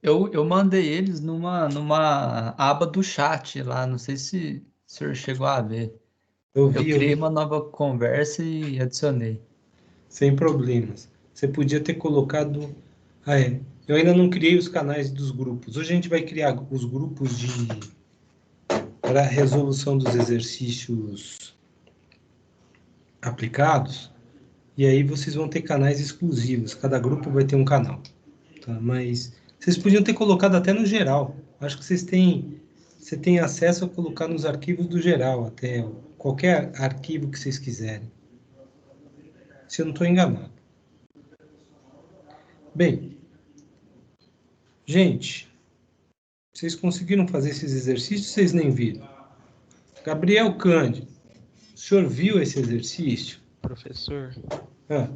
Eu mandei eles numa aba do chat lá, não sei se o senhor chegou a ver. Eu Eu criei uma vi, nova conversa e adicionei. sem problemas. Você podia ter colocado. Ah, é. Eu ainda não criei os canais dos grupos. Hoje a gente vai criar os grupos de para resolução dos exercícios aplicados. E aí vocês vão ter canais exclusivos. Cada grupo vai ter um canal. Tá? Mas vocês podiam ter colocado até no geral. Acho que você tem acesso a colocar nos arquivos do geral, até qualquer arquivo que vocês quiserem. Se eu não estou enganado. Bem, gente, vocês conseguiram fazer esses exercícios? Vocês nem viram. Gabriel Cândido, o senhor viu esse exercício? Professor, Ah,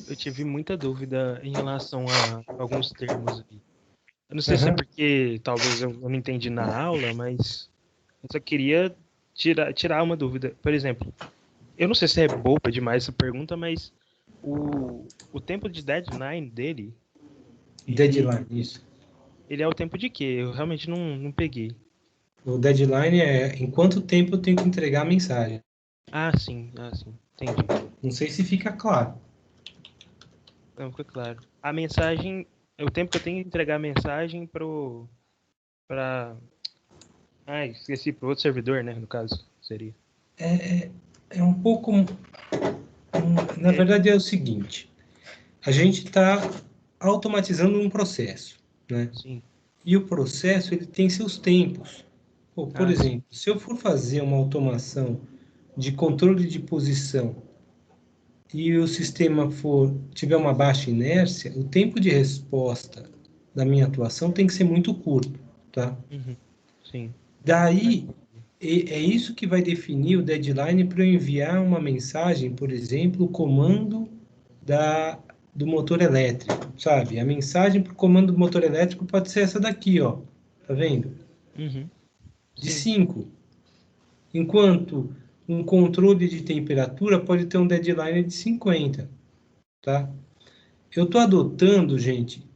eu tive muita dúvida em relação a alguns termos aí. Eu não sei se é aham. porque talvez eu não entendi na aula, mas eu só queria tirar uma dúvida. Por exemplo, eu não sei se é boba demais essa pergunta, mas o tempo de deadline dele, Deadline, ele, isso. ele é o tempo de quê? Eu realmente não peguei. O deadline é em quanto tempo eu tenho que entregar a mensagem. Ah, sim, entendi. Não sei se fica claro. Não, ficou claro. A mensagem, é o tempo que eu tenho que entregar a mensagem pra... Ah, esqueci, pro outro servidor, né, no caso, seria. É um pouco. Na É, verdade, é o seguinte: a gente está automatizando um processo, né? sim. E o processo ele tem seus tempos. Pô, por Ah, sim. exemplo, se eu for fazer uma automação de controle de posição e o sistema for tiver uma baixa inércia, o tempo de resposta da minha atuação tem que ser muito curto, tá? Uhum, sim. Ah, Daí entendi. é isso que vai definir o deadline para eu enviar uma mensagem, por exemplo, o comando da, do motor elétrico, sabe? A mensagem para o comando do motor elétrico pode ser essa daqui, ó. Tá vendo? Uhum, De sim. 5. Enquanto um controle de temperatura pode ter um deadline de 50, tá? Eu estou adotando, gente,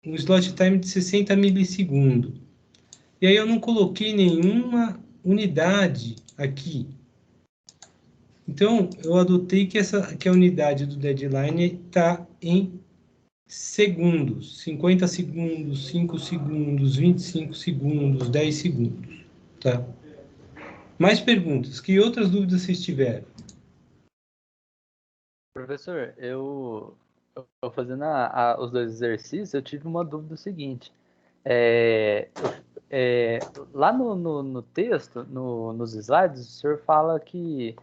um slot time de 60 milissegundos. E aí eu não coloquei nenhuma unidade aqui. Então, eu adotei que a unidade do deadline está em segundos, 50 segundos, 5 segundos, 25 segundos, 10 segundos, tá? Mais perguntas? Que outras dúvidas vocês tiveram? Professor, eu fazendo os dois exercícios, eu tive uma dúvida seguinte. É, é, lá no texto, nos slides, o senhor fala que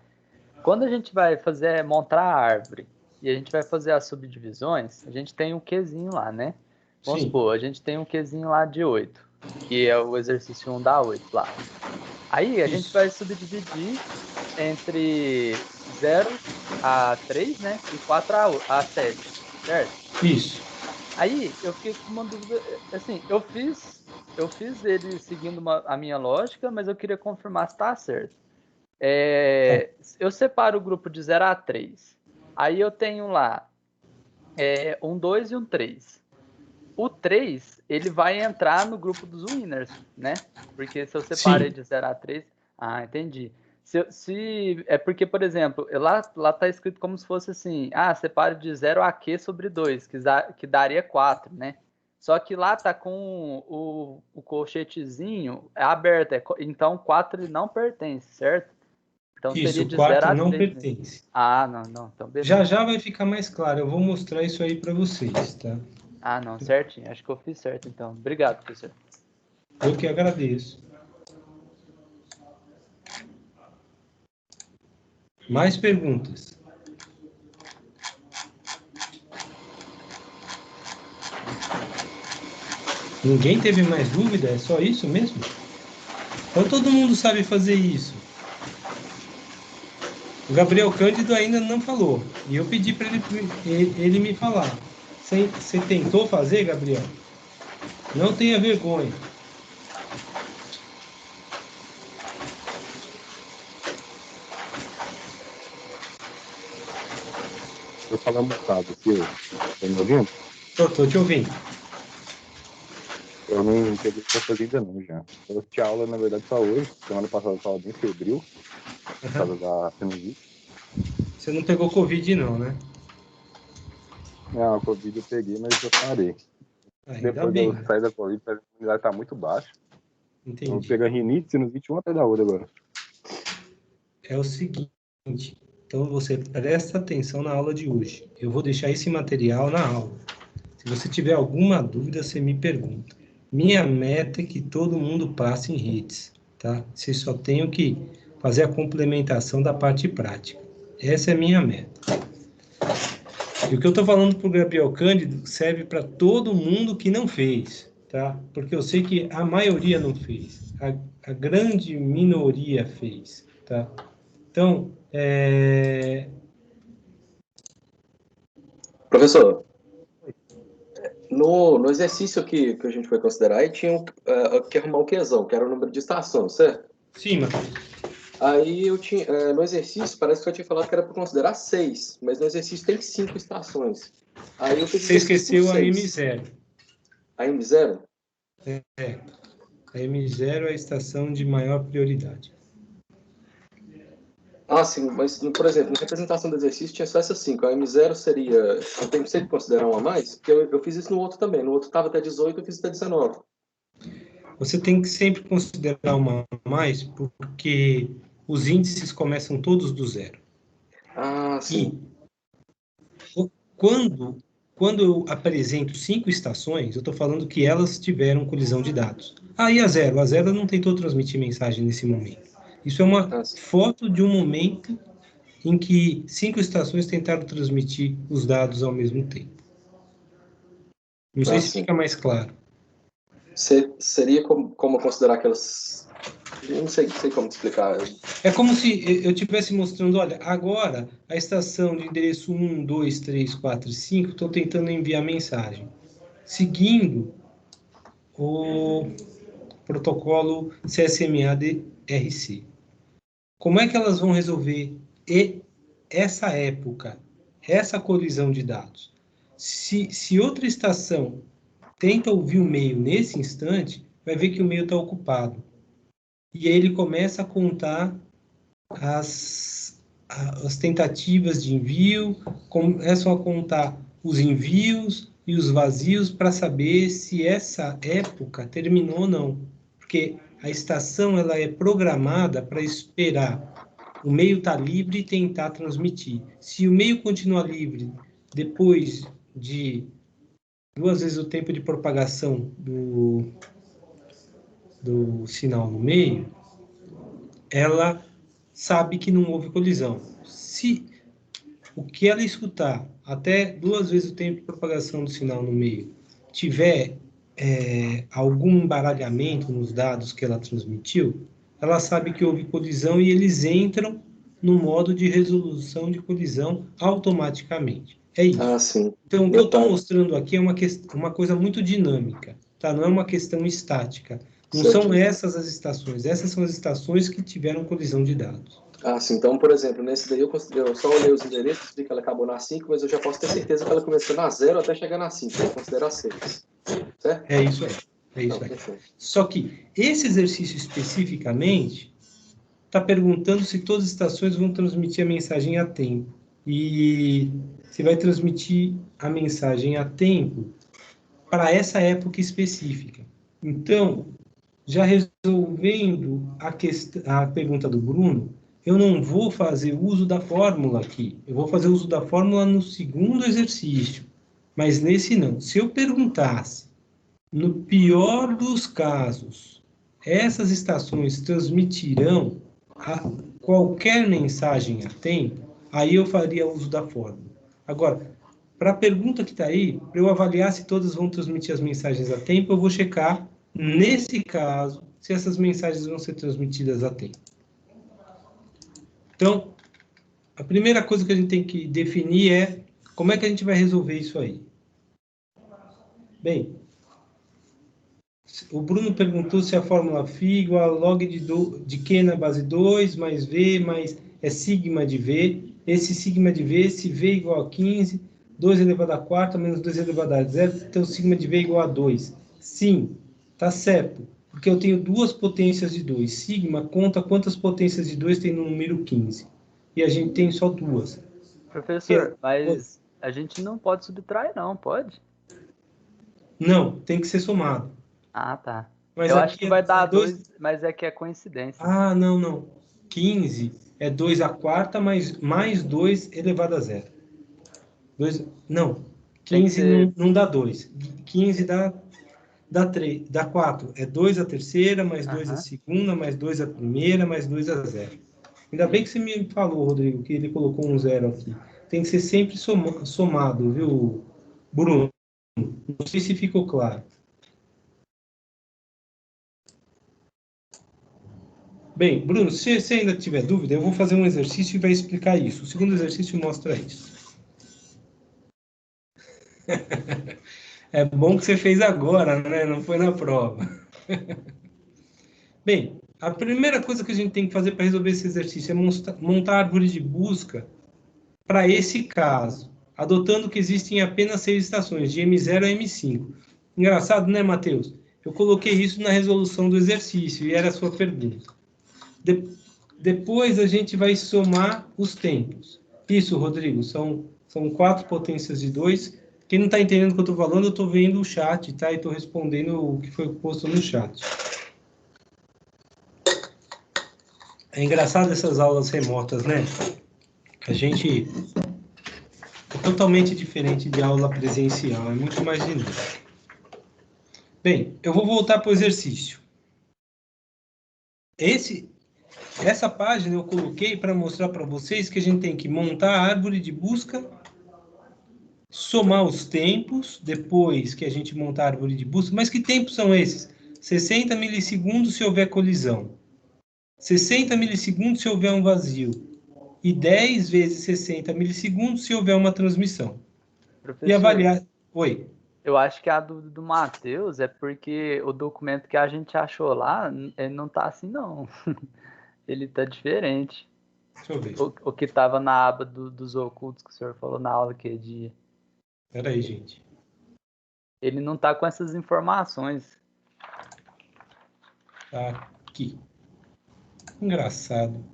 quando a gente vai montar a árvore e a gente vai fazer as subdivisões, a gente tem um Qzinho lá, né? Vamos Sim, supor, a gente tem um Qzinho lá de 8, que é o exercício 1 dá 8 lá. Aí a gente isso, vai subdividir entre 0 a 3, né? E 4 a 7, certo? isso. Aí eu fiquei com uma dúvida, assim, eu fiz ele seguindo a minha lógica, mas eu queria confirmar se tá certo. Tá. Eu separo o grupo de 0 a 3. Aí eu tenho lá um 2 e um 3. O 3 ele vai entrar no grupo dos winners, né? Porque se eu separei Sim, de 0 a 3. Ah, entendi. É porque, por exemplo, lá tá escrito como se fosse assim: separe de 0 a Q sobre 2, que daria 4, né? Só que lá tá com o colchetezinho aberto, então 4 ele não pertence, certo? Então isso. seria O de 0 quarto a não 3 mesmo. pertence. Ah, não, não, então Já beleza. já vai ficar mais claro. Eu vou mostrar isso aí para vocês, tá? Ah, não, certinho. Acho que eu fiz certo, então. Obrigado, professor. Eu que agradeço. Mais perguntas? Ninguém teve mais dúvida? É só isso mesmo? Ou todo mundo sabe fazer isso? O Gabriel Cândido ainda não falou. E eu pedi para ele me falar. Você tentou fazer, Gabriel? Não tenha vergonha. Eu falar mutado, Silvio. Tá me ouvindo? Tô te ouvindo. Eu não peguei pra fazer ainda não, já. Eu assisti a aula, na verdade, só hoje. Semana passada eu tava bem febril, por causa da sinusite. Você não pegou Covid, não, né? Não, a Covid eu peguei, mas eu parei. Ainda Depois bem, eu saí da Covid, a imunidade tá muito baixa. Eu vou entendi. pegar rinite, sinusite, uma atrás da outra agora. É o seguinte, então você presta atenção na aula de hoje. Eu vou deixar esse material na aula. Se você tiver alguma dúvida, você me pergunta. Minha meta é que todo mundo passe em redes, tá? Vocês só tenho que fazer a complementação da parte prática. Essa é a minha meta. E o que eu estou falando para o Gabriel Cândido serve para todo mundo que não fez, tá? Porque eu sei que a maioria não fez. A grande minoria fez, tá? Então, Professor, no exercício que a gente foi considerar, aí tinha que arrumar o Qzão, que era o número de estações, certo? sim, Matheus. Aí eu tinha, no exercício, parece que eu tinha falado que era para considerar 6, mas no exercício tem 5 estações. Aí eu fiz Você esqueceu a 6. M0. A M0? A M0 é a estação de maior prioridade. Ah, sim, mas, por exemplo, na representação do exercício tinha só essas 5. A M0 seria... Eu tenho que sempre considerar uma a mais? Porque eu fiz isso no outro também. No outro estava até 18, eu fiz até 19. Você tem que sempre considerar uma a mais, porque os índices começam todos do zero. Ah, sim. E quando eu apresento 5 estações, eu estou falando que elas tiveram colisão de dados. E a zero? A zero não tentou transmitir mensagem nesse momento. Isso é uma foto de um momento em que 5 estações tentaram transmitir os dados ao mesmo tempo. Não sei se fica mais claro. Seria como considerar aquelas... Eu não sei como te explicar. É como se eu estivesse mostrando, olha, agora a estação de endereço 1, 2, 3, 4 e 5 estão tentando enviar mensagem, seguindo o protocolo CSMA-DRC. Como é que elas vão resolver essa época, essa colisão de dados? Se outra estação tenta ouvir o meio nesse instante, vai ver que o meio está ocupado. E aí ele começa a contar as tentativas de envio, começam a contar os envios e os vazios para saber se essa época terminou ou não. Porque a estação ela é programada para esperar o meio estar livre e tentar transmitir. Se o meio continua livre depois de 2 vezes o tempo de propagação do sinal no meio, ela sabe que não houve colisão. Se o que ela escutar até 2 vezes o tempo de propagação do sinal no meio tiver algum embaralhamento nos dados que ela transmitiu, ela sabe que houve colisão e eles entram no modo de resolução de colisão automaticamente. É isso. Ah, sim. Então, o que eu estou mostrando aqui é uma coisa muito dinâmica, tá? Não é uma questão estática. Não são essas as estações, essas são as estações que tiveram colisão de dados. Ah, sim. Então, por exemplo, nesse daí eu só olhei os endereços, vi que ela acabou na 5, mas eu já posso ter certeza que ela começou na 0 até chegar na 5, eu vou considerar 6. Certo? É isso aí. É isso aí. Só que esse exercício especificamente está perguntando se todas as estações vão transmitir a mensagem a tempo. E se vai transmitir a mensagem a tempo para essa época específica. Então, já resolvendo a pergunta do Bruno, eu não vou fazer uso da fórmula aqui. Eu vou fazer uso da fórmula no segundo exercício, mas nesse não. Se eu perguntasse, no pior dos casos, essas estações transmitirão qualquer mensagem a tempo, aí eu faria uso da fórmula. Agora, para a pergunta que está aí, para eu avaliar se todas vão transmitir as mensagens a tempo, eu vou checar, nesse caso, se essas mensagens vão ser transmitidas a tempo. Então, a primeira coisa que a gente tem que definir é como é que a gente vai resolver isso aí. Bem, o Bruno perguntou se a fórmula φ igual a log de Q na base 2, mais V, mais é sigma de V. Esse sigma de V, se V igual a 15, 2 elevado a 4 menos 2 elevado a 0, então sigma de V igual a 2. Sim, Tá certo. Porque eu tenho duas potências de 2. Sigma conta quantas potências de 2 tem no número 15. E a gente tem só duas. Professor, mas a gente não pode subtrair, não, pode? Não, tem que ser somado. Ah, tá. Mas Eu acho aqui que vai dar dois... 2, mas é que é coincidência. Ah, não. 15 é 2 à quarta mais 2 elevado a zero. Não, Tem que 15 ser. não dá 2. 15 dá 3, dá 4. É 2 a terceira, mais 2 a Aham. segunda, mais 2 a primeira, mais 2 a zero. Ainda bem que você me falou, Rodrigo, que ele colocou um zero aqui. Tem que ser sempre somado, viu, Bruno? Não sei se ficou claro. Bem, Bruno, se você ainda tiver dúvida, eu vou fazer um exercício e vai explicar isso. O segundo exercício mostra isso. É bom que você fez agora, né? Não foi na prova. Bem, a primeira coisa que a gente tem que fazer para resolver esse exercício é montar a árvore de busca para esse caso, adotando que existem apenas 6 estações, de M0 a M5. Engraçado, né, Matheus? Eu coloquei isso na resolução do exercício, e era a sua pergunta. Depois a gente vai somar os tempos. Isso, Rodrigo, são 4 potências de 2. Quem não está entendendo o que eu estou falando, eu estou vendo o chat, tá? E estou respondendo o que foi posto no chat. É engraçado essas aulas remotas, né? A gente é totalmente diferente de aula presencial, é muito mais dinâmico. Bem, eu vou voltar para o exercício. Essa página eu coloquei para mostrar para vocês que a gente tem que montar a árvore de busca, somar os tempos, depois que a gente montar a árvore de busca. Mas que tempos são esses? 60 milissegundos se houver colisão. 60 milissegundos se houver um vazio. E 10 vezes 60 milissegundos se houver uma transmissão. Professor, E avaliar... Oi. eu acho que a dúvida do Matheus é porque o documento que a gente achou lá, ele não tá assim, não. Ele tá diferente. Deixa eu ver. O que tava na aba dos ocultos que o senhor falou na aula que dia. Espera aí, gente. Ele não tá com essas informações. Tá aqui. Engraçado.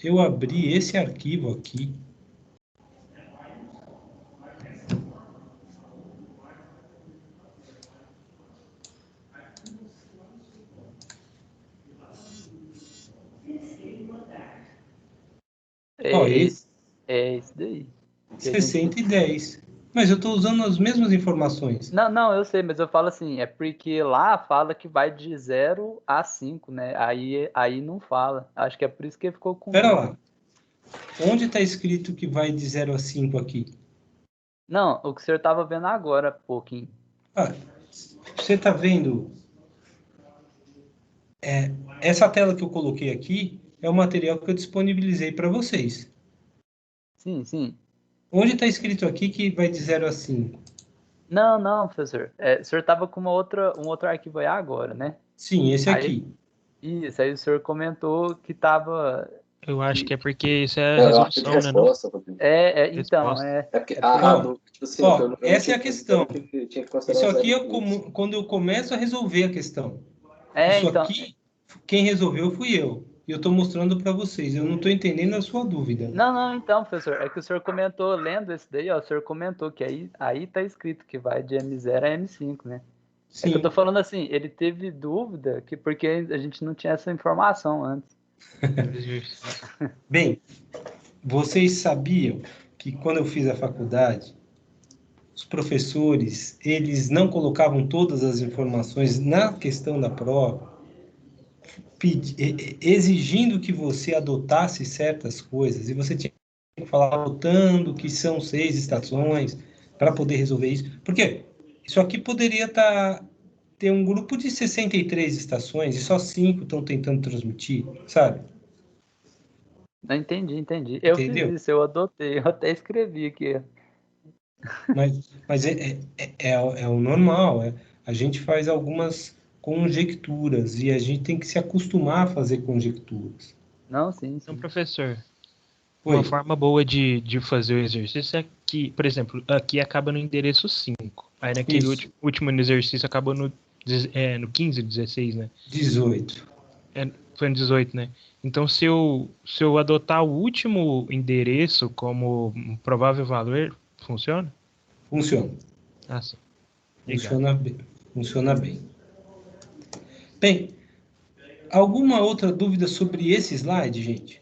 Eu abri esse arquivo aqui. É esse daí. 60 e 10. Mas eu estou usando as mesmas informações. Não, eu sei, mas eu falo assim, é porque lá fala que vai de 0 a 5, né? Aí não fala. Acho que é por isso que ficou com... Espera lá. Onde está escrito que vai de 0 a 5 aqui? Não, o que o senhor estava vendo agora, pouquinho. Ah, você está vendo? Essa tela que eu coloquei aqui é o material que eu disponibilizei para vocês. Sim. Onde está escrito aqui que vai de 0 a 5? Não, professor. O senhor estava com um outro arquivo aí agora, né? Sim, esse aqui. Isso, aí o senhor comentou que estava... Eu acho que é porque isso é a resolução, né? Resposta, Rodrigo. Então, Resposta. É porque tipo assim, eu essa é a questão. tinha que considerar Isso os aqui é atributos. quando eu começo a resolver a questão. Isso então... aqui, quem resolveu fui eu. E eu estou mostrando para vocês. Eu não estou entendendo a sua dúvida. Não, então, professor, é que o senhor comentou, lendo esse daí, ó, o senhor comentou que aí tá escrito que vai de M0 a M5, né? Sim. É que eu tô falando assim, ele teve dúvida porque a gente não tinha essa informação antes. Bem, vocês sabiam que quando eu fiz a faculdade, os professores, eles não colocavam todas as informações na questão da prova, exigindo que você adotasse certas coisas, e você tinha que falar adotando que são 6 estações para poder resolver isso. Porque isso aqui poderia ter um grupo de 63 estações e só 5 estão tentando transmitir, sabe? Não entendi. Eu fiz Entendeu? isso, eu adotei, eu até escrevi aqui. Mas é o normal. A gente faz algumas conjecturas e a gente tem que se acostumar a fazer conjecturas. Não, sim. Então, professor, Oi. uma forma boa de fazer o exercício é que, por exemplo, aqui acaba no endereço 5. Aí naquele último exercício acaba no No 15, 16, né? 18. Foi no 18, né? Então, se eu adotar o último endereço como um provável valor, funciona? Funciona. Ah, sim. Legal. Funciona bem. Bem, alguma outra dúvida sobre esse slide, gente?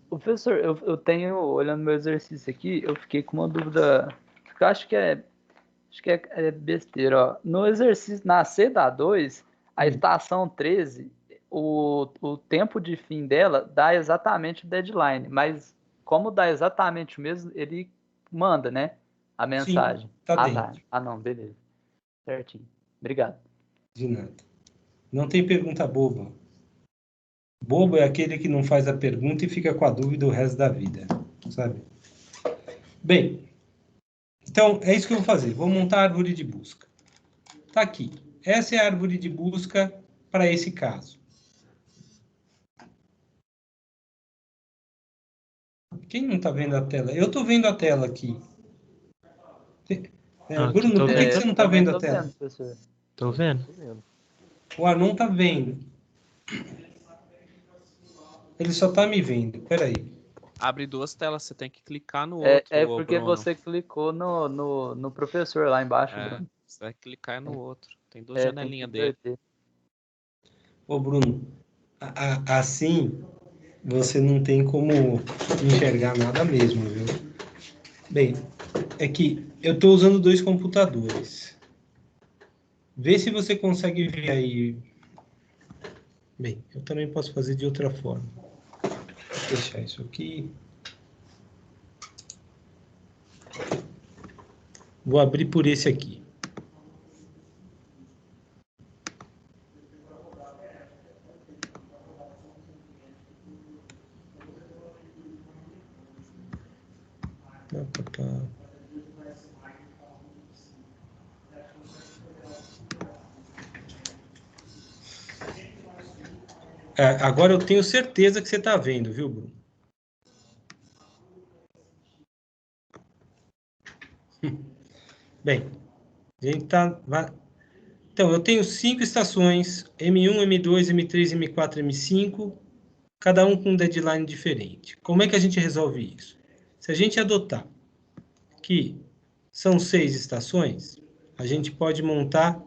Professor, eu tenho, olhando meu exercício aqui, eu fiquei com uma dúvida, que eu acho que é besteira, ó. No exercício, na C-2, a estação 13, o tempo de fim dela dá exatamente o deadline, mas como dá exatamente o mesmo, ele manda, né, a mensagem. Sim, tá Tá. dentro. Ah, não, beleza. Certinho. Obrigado. De nada. Não tem pergunta boba. Bobo é aquele que não faz a pergunta e fica com a dúvida o resto da vida, sabe? Bem, então é isso que eu vou fazer. Vou montar a árvore de busca. Tá aqui. Essa é a árvore de busca para esse caso. Quem não está vendo a tela? Eu estou vendo a tela aqui. Bruno, por que você não está vendo a tela? Vendo, professor. Tô vendo. O Arnon está vendo. Ele só está me vendo. Peraí. Abre duas telas, você tem que clicar no outro. É porque Bruno. você clicou no professor lá embaixo, Bruno. Você vai clicar no outro. Tem duas janelinhas dele. Ô, Bruno, assim você não tem como enxergar nada mesmo, viu? Bem, é que eu estou usando 2 computadores. Vê se você consegue ver aí. Bem, eu também posso fazer de outra forma. Vou deixar isso aqui. Vou abrir por esse aqui. Agora eu tenho certeza que você está vendo, viu, Bruno? Bem, a gente tá... Então, eu tenho 5 estações, M1, M2, M3, M4, M5, cada um com um deadline diferente. Como é que a gente resolve isso? Se a gente adotar que são 6 estações, a gente pode montar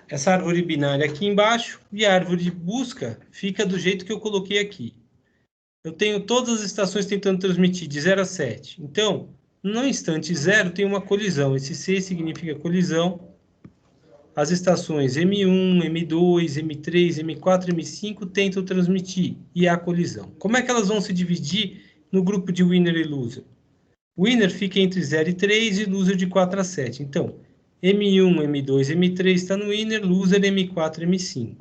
essa árvore binária aqui embaixo e a árvore de busca fica do jeito que eu coloquei aqui. Eu tenho todas as estações tentando transmitir de 0 a 7. Então, no instante 0 tem uma colisão. Esse C significa colisão. As estações M1, M2, M3, M4, M5 tentam transmitir e há colisão. Como é que elas vão se dividir no grupo de winner e loser? Winner fica entre 0 e 3 e loser de 4 a 7. Então, M1, M2, M3 está no winner, loser M4, M5.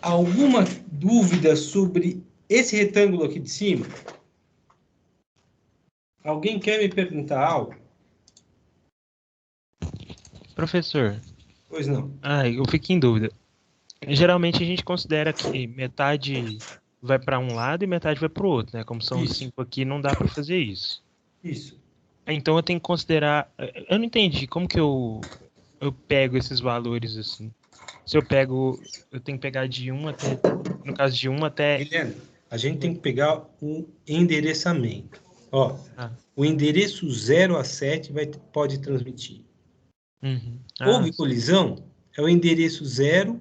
Alguma dúvida sobre esse retângulo aqui de cima? Alguém quer me perguntar algo? Professor. Pois não. Eu fico em dúvida. Geralmente a gente considera que metade vai para um lado e metade vai para o outro, né? Como são os 5 aqui, não dá para fazer isso. Isso. Então eu tenho que considerar... Eu não entendi como que eu pego esses valores assim. Se eu tenho que pegar de 1 até... No caso de 1 até... Guilherme, a gente tem que pegar o endereçamento. Ó, o endereço 0 a 7 pode transmitir. Uhum. Houve colisão, é o endereço 0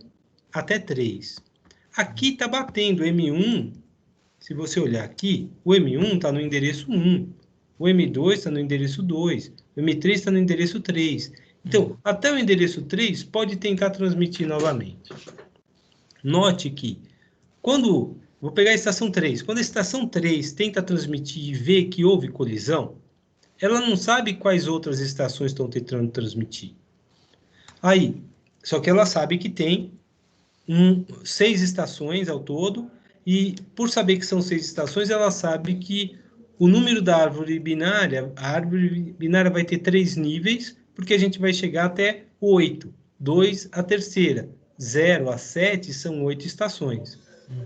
até 3. Aqui está batendo M1, se você olhar aqui, o M1 está no endereço 1, o M2 está no endereço 2, o M3 está no endereço 3. Então, até o endereço 3 pode tentar transmitir novamente. Note que, vou pegar a estação 3, quando a estação 3 tenta transmitir e vê que houve colisão, ela não sabe quais outras estações estão tentando transmitir. Aí, só que ela sabe que tem 6 estações ao todo, e por saber que são 6 estações, ela sabe que o número da árvore binária, a árvore binária vai ter 3 níveis, porque a gente vai chegar até 8, 2 a terceira, 0 a 7 são 8 estações.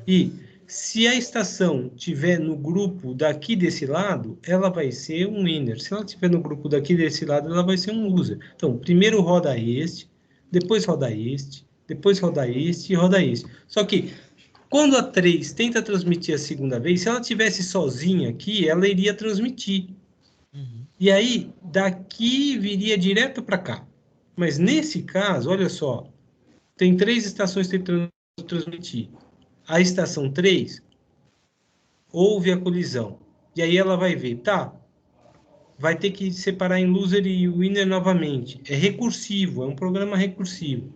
E Se a estação tiver no grupo daqui desse lado, ela vai ser um winner. Se ela tiver no grupo daqui desse lado, ela vai ser um loser. Então, primeiro roda este, depois roda este, depois roda este e roda este. Só que, quando a 3 tenta transmitir a segunda vez, se ela tivesse sozinha aqui, ela iria transmitir. E aí, daqui viria direto para cá. Mas nesse caso, olha só, tem 3 estações tentando transmitir. A estação 3 houve a colisão. E aí ela vai ver, tá, vai ter que separar em loser e winner novamente. É recursivo, é um programa recursivo.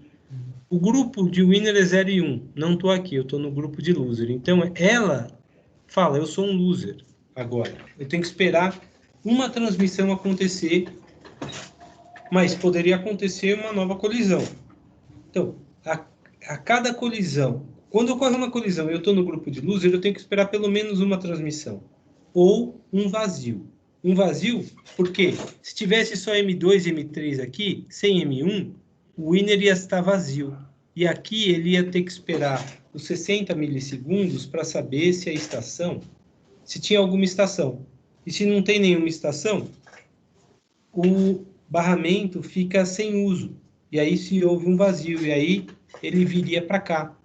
O grupo de winner é 0 e 1. Não estou aqui, eu estou no grupo de loser. Então, ela fala, eu sou um loser agora. Eu tenho que esperar uma transmissão acontecer, mas poderia acontecer uma nova colisão. Então, a cada colisão, quando ocorre uma colisão e eu estou no grupo de loser, eu tenho que esperar pelo menos uma transmissão. Ou um vazio. Um vazio, porque se tivesse só M2 e M3 aqui, sem M1, o winner ia estar vazio. E aqui ele ia ter que esperar os 60 milissegundos para saber se a estação, se tinha alguma estação. E se não tem nenhuma estação, o barramento fica sem uso. E aí se houve um vazio, e aí ele viria para cá,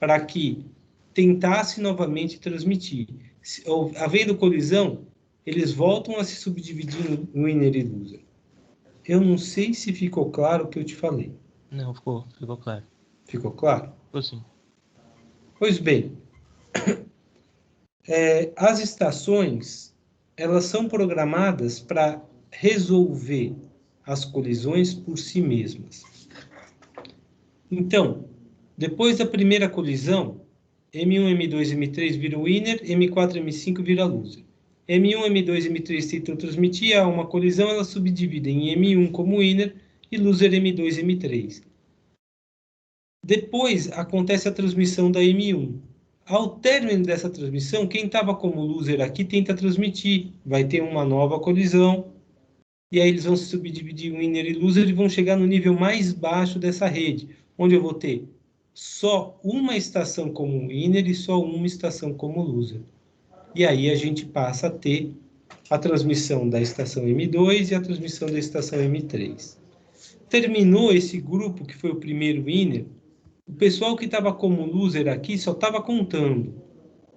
para que tentasse novamente transmitir. Havendo colisão, eles voltam a se subdividir em winner e loser. Eu não sei se ficou claro o que eu te falei. Não, ficou claro. Ficou claro? Ficou sim. Pois bem, as estações, elas são programadas para resolver as colisões por si mesmas. Então, depois da primeira colisão, M1, M2, M3 vira winner, M4, M5 vira loser. M1, M2 e M3 tentam transmitir, há uma colisão, elas subdividem em M1 como winner e loser M2 e M3. Depois acontece a transmissão da M1. Ao término dessa transmissão, quem estava como loser aqui tenta transmitir. Vai ter uma nova colisão. E aí eles vão se subdividir em winner e loser e vão chegar no nível mais baixo dessa rede, onde eu vou ter só uma estação como winner e só uma estação como loser. E aí a gente passa a ter a transmissão da estação M2 e a transmissão da estação M3. Terminou esse grupo, que foi o primeiro winner, o pessoal que estava como loser aqui só estava contando.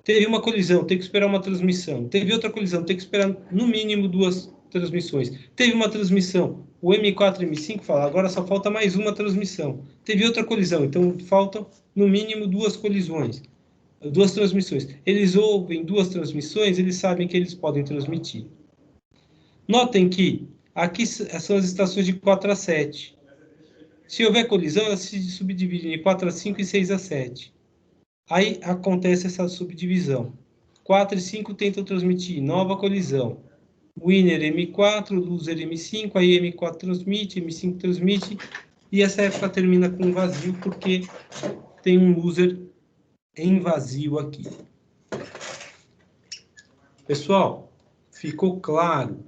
Teve uma colisão, tem que esperar uma transmissão. Teve outra colisão, tem que esperar no mínimo 2 transmissões. Teve uma transmissão, o M4 e M5 fala, agora só falta mais uma transmissão. Teve outra colisão, então faltam no mínimo 2 colisões, 2 transmissões. Eles ouvem 2 transmissões, eles sabem que eles podem transmitir. Notem que aqui são as estações de 4 a 7. Se houver colisão, elas se subdividem em 4 a 5 e 6 a 7. Aí acontece essa subdivisão. 4 e 5 tentam transmitir, nova colisão. Winner M4, loser M5, aí M4 transmite, M5 transmite, e essa época termina com vazio, porque tem um loser em vazio aqui. Pessoal, ficou claro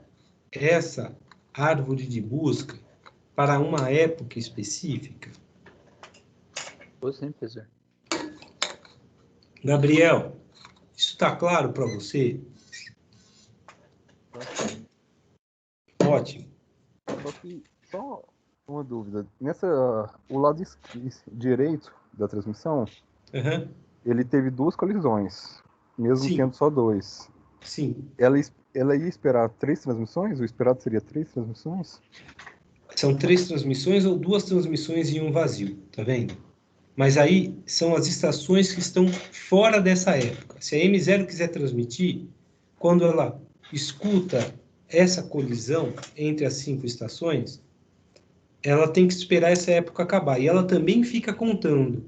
essa árvore de busca para uma época específica? Sim, professor. Gabriel, isso está claro para você? Ótimo. Só uma dúvida. O lado direito da transmissão, ele teve 2 colisões, mesmo Sim. tendo só 2. Sim. Ela ia esperar 3 transmissões? O esperado seria 3 transmissões? São 3 transmissões ou 2 transmissões e um vazio, tá vendo? Mas aí são as estações que estão fora dessa época. Se a M0 quiser transmitir, quando ela escuta essa colisão entre as 5 estações, ela tem que esperar essa época acabar. E ela também fica contando.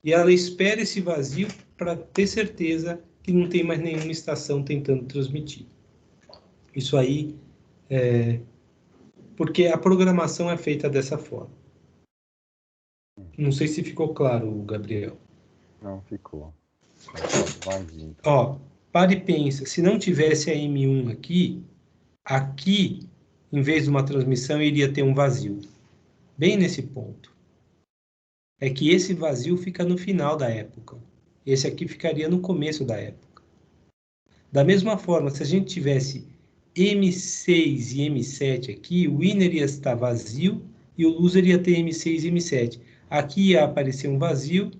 E ela espera esse vazio para ter certeza que não tem mais nenhuma estação tentando transmitir. Isso aí porque a programação é feita dessa forma. Não sei se ficou claro, Gabriel. Não, ficou. Ó, para e pensa, se não tivesse a M1 aqui, em vez de uma transmissão, iria ter um vazio. Bem nesse ponto. É que esse vazio fica no final da época. Esse aqui ficaria no começo da época. Da mesma forma, se a gente tivesse M6 e M7 aqui, o winner ia estar vazio e o loser ia ter M6 e M7. Aqui ia aparecer um vazio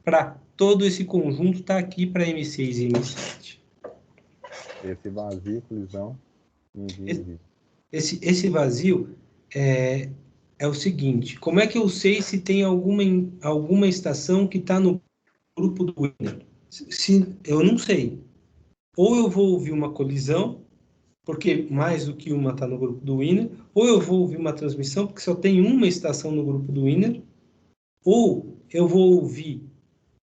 para todo esse conjunto estar aqui para M6 e M7. Esse vazio, colisão, esse vazio é o seguinte: como é que eu sei se tem alguma estação que está no grupo do winner? Eu não sei. Ou eu vou ouvir uma colisão, porque mais do que uma está no grupo do winner, ou eu vou ouvir uma transmissão, porque só tem uma estação no grupo do winner, ou eu vou ouvir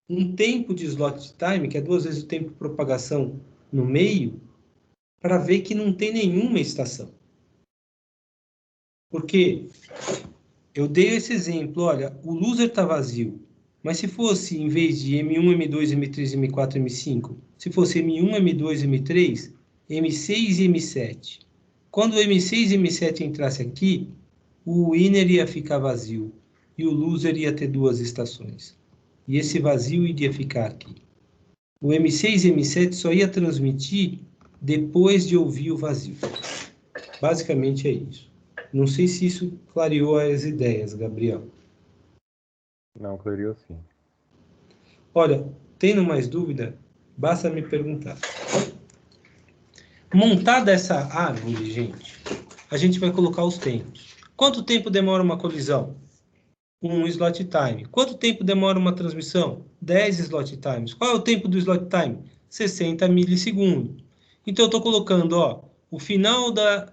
um tempo de slot time, que é 2 vezes o tempo de propagação no meio, para ver que não tem nenhuma estação. Porque eu dei esse exemplo, olha, o loser está vazio, mas se fosse, em vez de M1, M2, M3, M4, M5, se fosse M1, M2, M3, M6 e M7. Quando o M6 e M7 entrasse aqui, o winner ia ficar vazio e o loser ia ter 2 estações. E esse vazio iria ficar aqui. O M6 e M7 só ia transmitir depois de ouvir o vazio. Basicamente é isso. Não sei se isso clareou as ideias, Gabriel. Não, clareou sim. Olha, tendo mais dúvida, basta me perguntar. Montada essa árvore, gente, a gente vai colocar os tempos. Quanto tempo demora uma colisão? 1 slot time. Quanto tempo demora uma transmissão? 10 slot times. Qual é o tempo do slot time? 60 milissegundos. Então, eu estou colocando, ó, o final da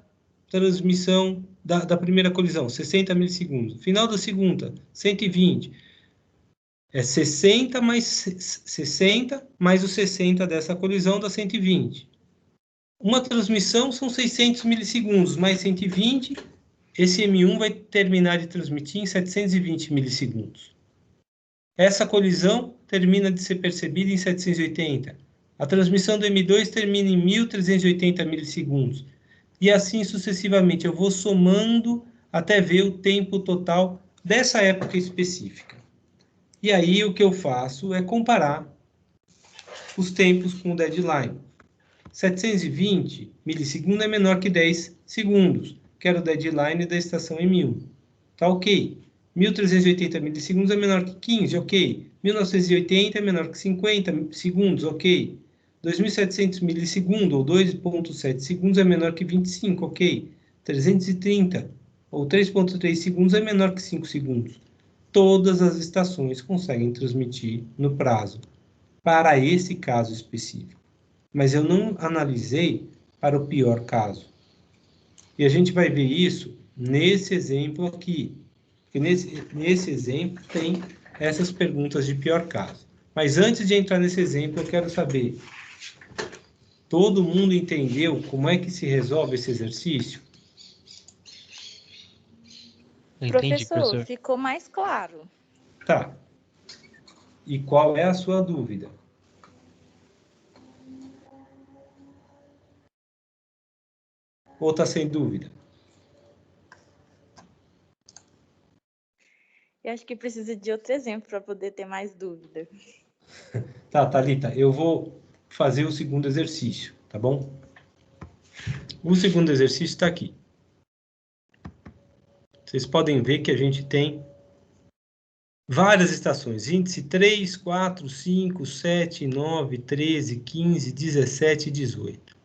transmissão da primeira colisão, 60 milissegundos. Final da segunda, 120. É 60 mais 60 mais os 60 dessa colisão dá 120. Uma transmissão são 600 milissegundos, mais 120, esse M1 vai terminar de transmitir em 720 milissegundos. Essa colisão termina de ser percebida em 780. A transmissão do M2 termina em 1380 milissegundos. E assim sucessivamente, eu vou somando até ver o tempo total dessa época específica. E aí o que eu faço é comparar os tempos com o deadline. 720 milissegundos é menor que 10 segundos, que era o deadline da estação M1. Tá ok. 1380 milissegundos é menor que 15, ok. 1980 é menor que 50 segundos, ok. 2700 milissegundos, ou 2,7 segundos, é menor que 25, ok. 330, ou 3,3 segundos, é menor que 5 segundos. Todas as estações conseguem transmitir no prazo, para esse caso específico. Mas eu não analisei para o pior caso. E a gente vai ver isso nesse exemplo aqui. Porque nesse exemplo tem essas perguntas de pior caso. Mas antes de entrar nesse exemplo, eu quero saber, todo mundo entendeu como é que se resolve esse exercício? Entendi, professor. Ficou mais claro. Tá. E qual é a sua dúvida? Ou está sem dúvida? Eu acho que precisa de outro exemplo para poder ter mais dúvida. Tá, Thalita, eu vou fazer o segundo exercício, tá bom? O segundo exercício está aqui. Vocês podem ver que a gente tem várias estações. Índice 3, 4, 5, 7, 9, 13, 15, 17 e 18.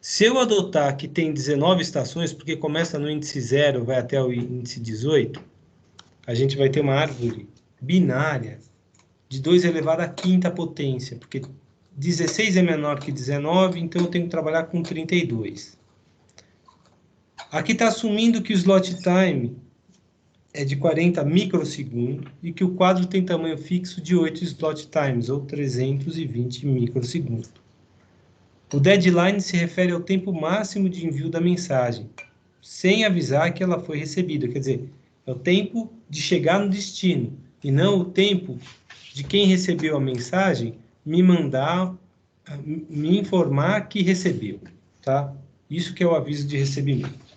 Se eu adotar que tem 19 estações, porque começa no índice 0, vai até o índice 18, a gente vai ter uma árvore binária de 2 elevado à quinta potência, porque 16 é menor que 19, então eu tenho que trabalhar com 32. Aqui está assumindo que o slot time é de 40 microsegundos e que o quadro tem tamanho fixo de 8 slot times, ou 320 microsegundos. O deadline se refere ao tempo máximo de envio da mensagem, sem avisar que ela foi recebida. Quer dizer, é o tempo de chegar no destino, e não o tempo de quem recebeu a mensagem me informar que recebeu. Tá? Isso que é o aviso de recebimento.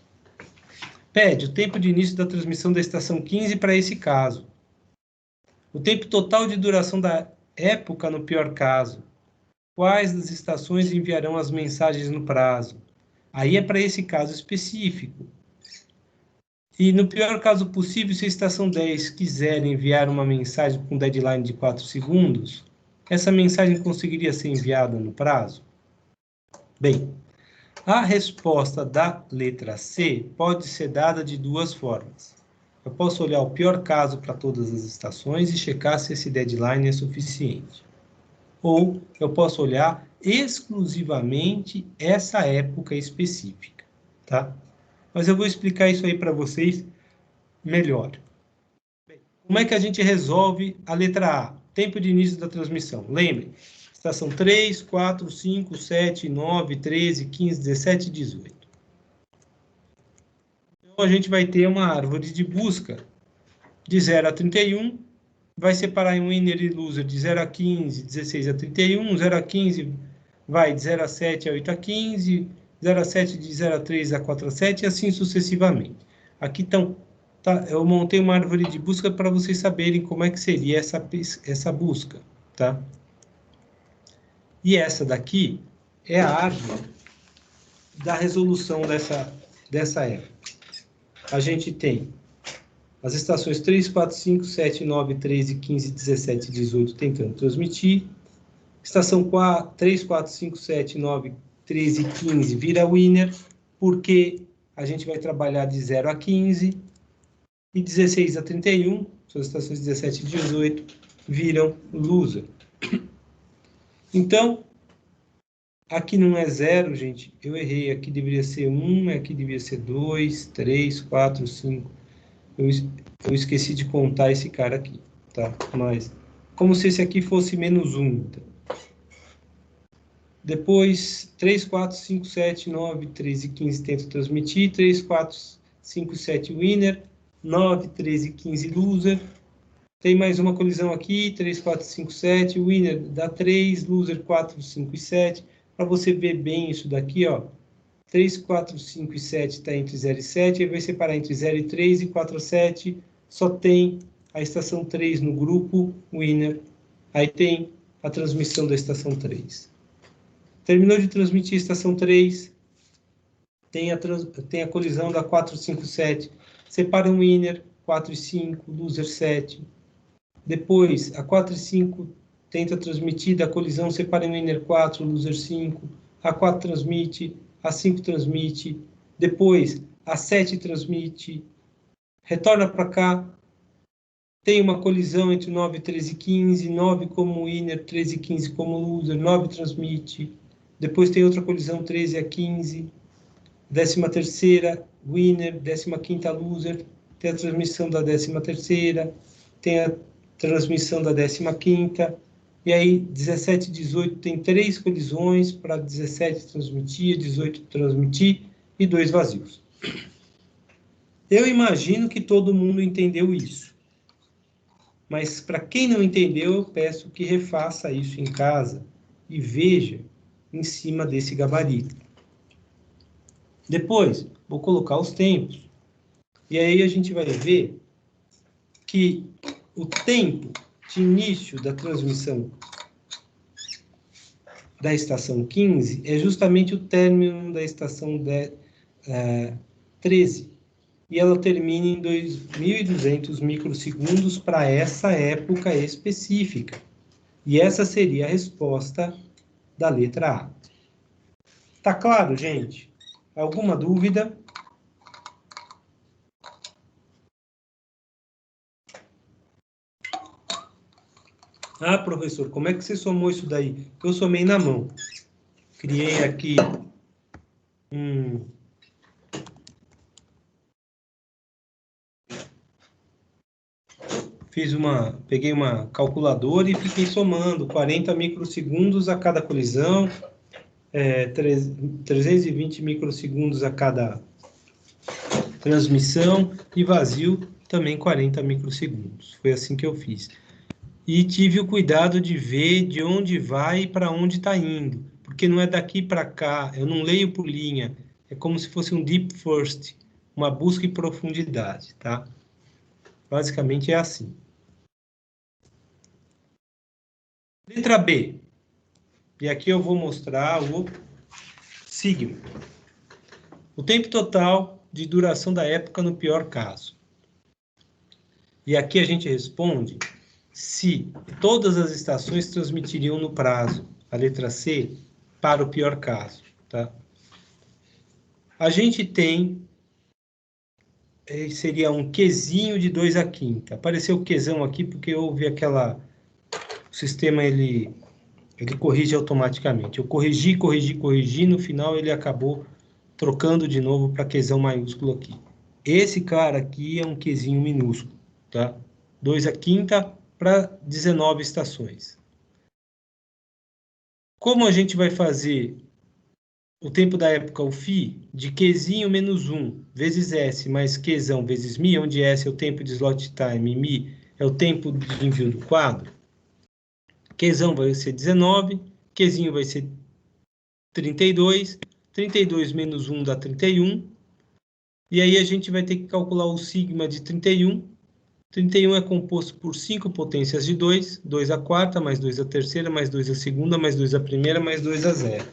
Pede o tempo de início da transmissão da estação 15 para esse caso. O tempo total de duração da época no pior caso. Quais das estações enviarão as mensagens no prazo? Aí é para esse caso específico. E no pior caso possível, se a estação 10 quiser enviar uma mensagem com deadline de 4 segundos, essa mensagem conseguiria ser enviada no prazo? Bem, a resposta da letra C pode ser dada de duas formas. Eu posso olhar o pior caso para todas as estações e checar se esse deadline é suficiente. Ou eu posso olhar exclusivamente essa época específica, tá? Mas eu vou explicar isso aí para vocês melhor. Como é que a gente resolve a letra A? Tempo de início da transmissão. Lembre, estação 3, 4, 5, 7, 9, 13, 15, 17 e 18. Então, a gente vai ter uma árvore de busca de 0 a 31, vai separar em winner e loser de 0 a 15, 16 a 31, 0 a 15 vai de 0 a 7 a 8 a 15, 0 a 7 de 0 a 3 a 4 a 7 e assim sucessivamente. Aqui estão, tá, eu montei uma árvore de busca para vocês saberem como é que seria essa busca, tá? E essa daqui é a árvore da resolução dessa época. A gente tem as estações 3, 4, 5, 7, 9, 13, 15, 17 e 18 tentando transmitir. Estação 3, 4, 5, 7, 9, 13 e 15 vira winner, porque a gente vai trabalhar de 0 a 15. E 16 a 31, são as estações 17 e 18, viram loser. Então, aqui não é 0, gente. Eu errei. Aqui deveria ser 1, aqui deveria ser 2, 3, 4, 5. Eu esqueci de contar esse cara aqui, tá? Mas, como se esse aqui fosse menos 1. Então. Depois, 3, 4, 5, 7, 9, 13 e 15 tenta transmitir. 3, 4, 5, 7 winner. 9, 13 e 15 loser. Tem mais uma colisão aqui. 3, 4, 5, 7. Winner dá 3, loser 4, 5 e 7. Para você ver bem isso daqui, ó. 3, 4, 5 e 7 está entre 0 e 7. Aí vai separar entre 0 e 3 e 4 a 7. Só tem a estação 3 no grupo, winner. Aí tem a transmissão da estação 3. Terminou de transmitir a estação 3. Tem a colisão da 4, 5, 7. Separa um winner, 4 e 5, loser 7. Depois, a 4 e 5 tenta transmitir da colisão, separa um winner 4, loser 5. A 4 transmite, a 5 transmite. Depois, a 7 transmite. Retorna para cá. Tem uma colisão entre 9, 13 e 15. 9 como winner, 13 e 15 como loser. 9 transmite. Depois tem outra colisão, 13 a 15. 13ª, winner. 15ª, loser. Tem a transmissão da 13ª. Tem a transmissão da 15ª. E aí, 17 e 18 tem 3 colisões para 17 transmitir, 18 transmitir e 2 vazios. Eu imagino que todo mundo entendeu isso. Mas para quem não entendeu, eu peço que refaça isso em casa e veja em cima desse gabarito. Depois, vou colocar os tempos. E aí a gente vai ver que o tempo de início da transmissão da estação 15 é justamente o término da estação 13. E ela termina em 2.200 microsegundos para essa época específica. E essa seria a resposta da letra A. Tá claro, gente? Alguma dúvida? Ah, professor, como é que você somou isso daí? Eu somei na mão. Criei aqui peguei uma calculadora e fiquei somando 40 microsegundos a cada colisão, 320 microsegundos a cada transmissão e vazio também 40 microsegundos. Foi assim que eu fiz. E tive o cuidado de ver de onde vai e para onde está indo, porque não é daqui para cá, eu não leio por linha, é como se fosse um deep first, uma busca em profundidade, tá? Basicamente é assim. Letra B. E aqui eu vou mostrar o sigma. O tempo total de duração da época no pior caso. E aqui a gente responde se todas as estações transmitiriam no prazo, a letra C, para o pior caso. Tá? A gente tem, seria um Qzinho de 2 à quinta. Apareceu o Qzão aqui porque houve aquela... O sistema, ele corrige automaticamente. Eu corrigi, no final ele acabou trocando de novo para Qzão maiúsculo aqui. Esse cara aqui é um Qzinho minúsculo, tá? 2 à quinta para 19 estações. Como a gente vai fazer o tempo da época, o φ, de Qzinho menos 1 vezes S mais Qzão vezes μ, onde S é o tempo de slot time e μ é o tempo de envio do quadro, Qzão vai ser 19, Qzinho vai ser 32, 32 menos 1 dá 31, e aí a gente vai ter que calcular o sigma de 31. 31 é composto por 5 potências de 2, 2 à quarta, mais 2 à terceira, mais 2 à segunda, mais 2 à primeira, mais 2 a 0.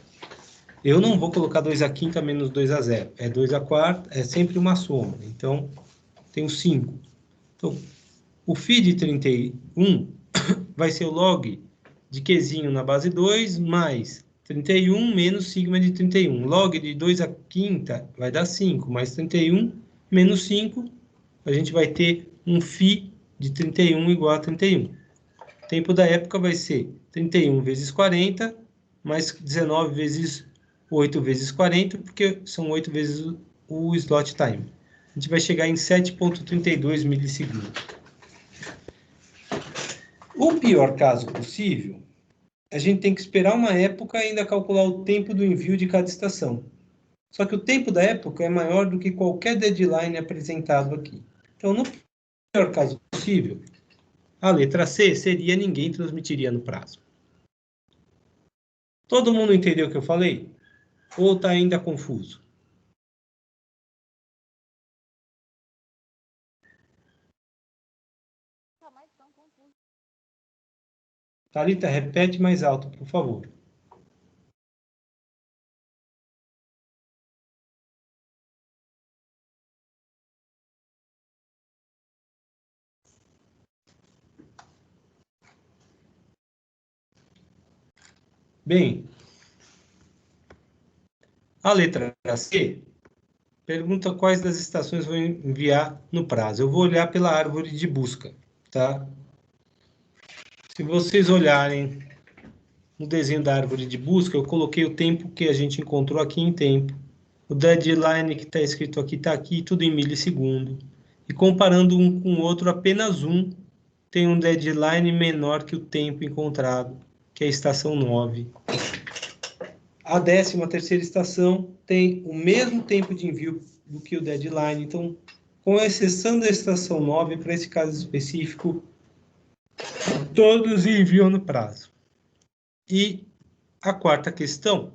Eu não vou colocar 2 à quinta menos 2 a 0. É 2 à quarta, é sempre uma soma. Então, tenho 5. Então, o φ de 31 vai ser o log de Qzinho na base 2, mais 31 menos sigma de 31. Log de 2 à quinta vai dar 5, mais 31 menos 5, a gente vai ter um φ de 31 igual a 31. O tempo da época vai ser 31 vezes 40, mais 19 vezes 8 vezes 40, porque são 8 vezes o slot time. A gente vai chegar em 7,32 milissegundos. O pior caso possível, a gente tem que esperar uma época e ainda calcular o tempo do envio de cada estação. Só que o tempo da época é maior do que qualquer deadline apresentado aqui. Então, no pior caso possível, a letra C seria ninguém transmitiria no prazo. Todo mundo entendeu o que eu falei? Ou está ainda confuso? Thalita, repete mais alto, por favor. Bem, a letra C pergunta quais das estações vou enviar no prazo. Eu vou olhar pela árvore de busca, tá? Se vocês olharem no desenho da árvore de busca, eu coloquei o tempo que a gente encontrou aqui em tempo. O deadline que está escrito aqui está aqui, tudo em milissegundo. E comparando um com o outro, apenas um tem um deadline menor que o tempo encontrado, que é a estação 9. A 13ª estação tem o mesmo tempo de envio do que o deadline. Então, com exceção da estação 9, para esse caso específico, todos enviam no prazo. E a quarta questão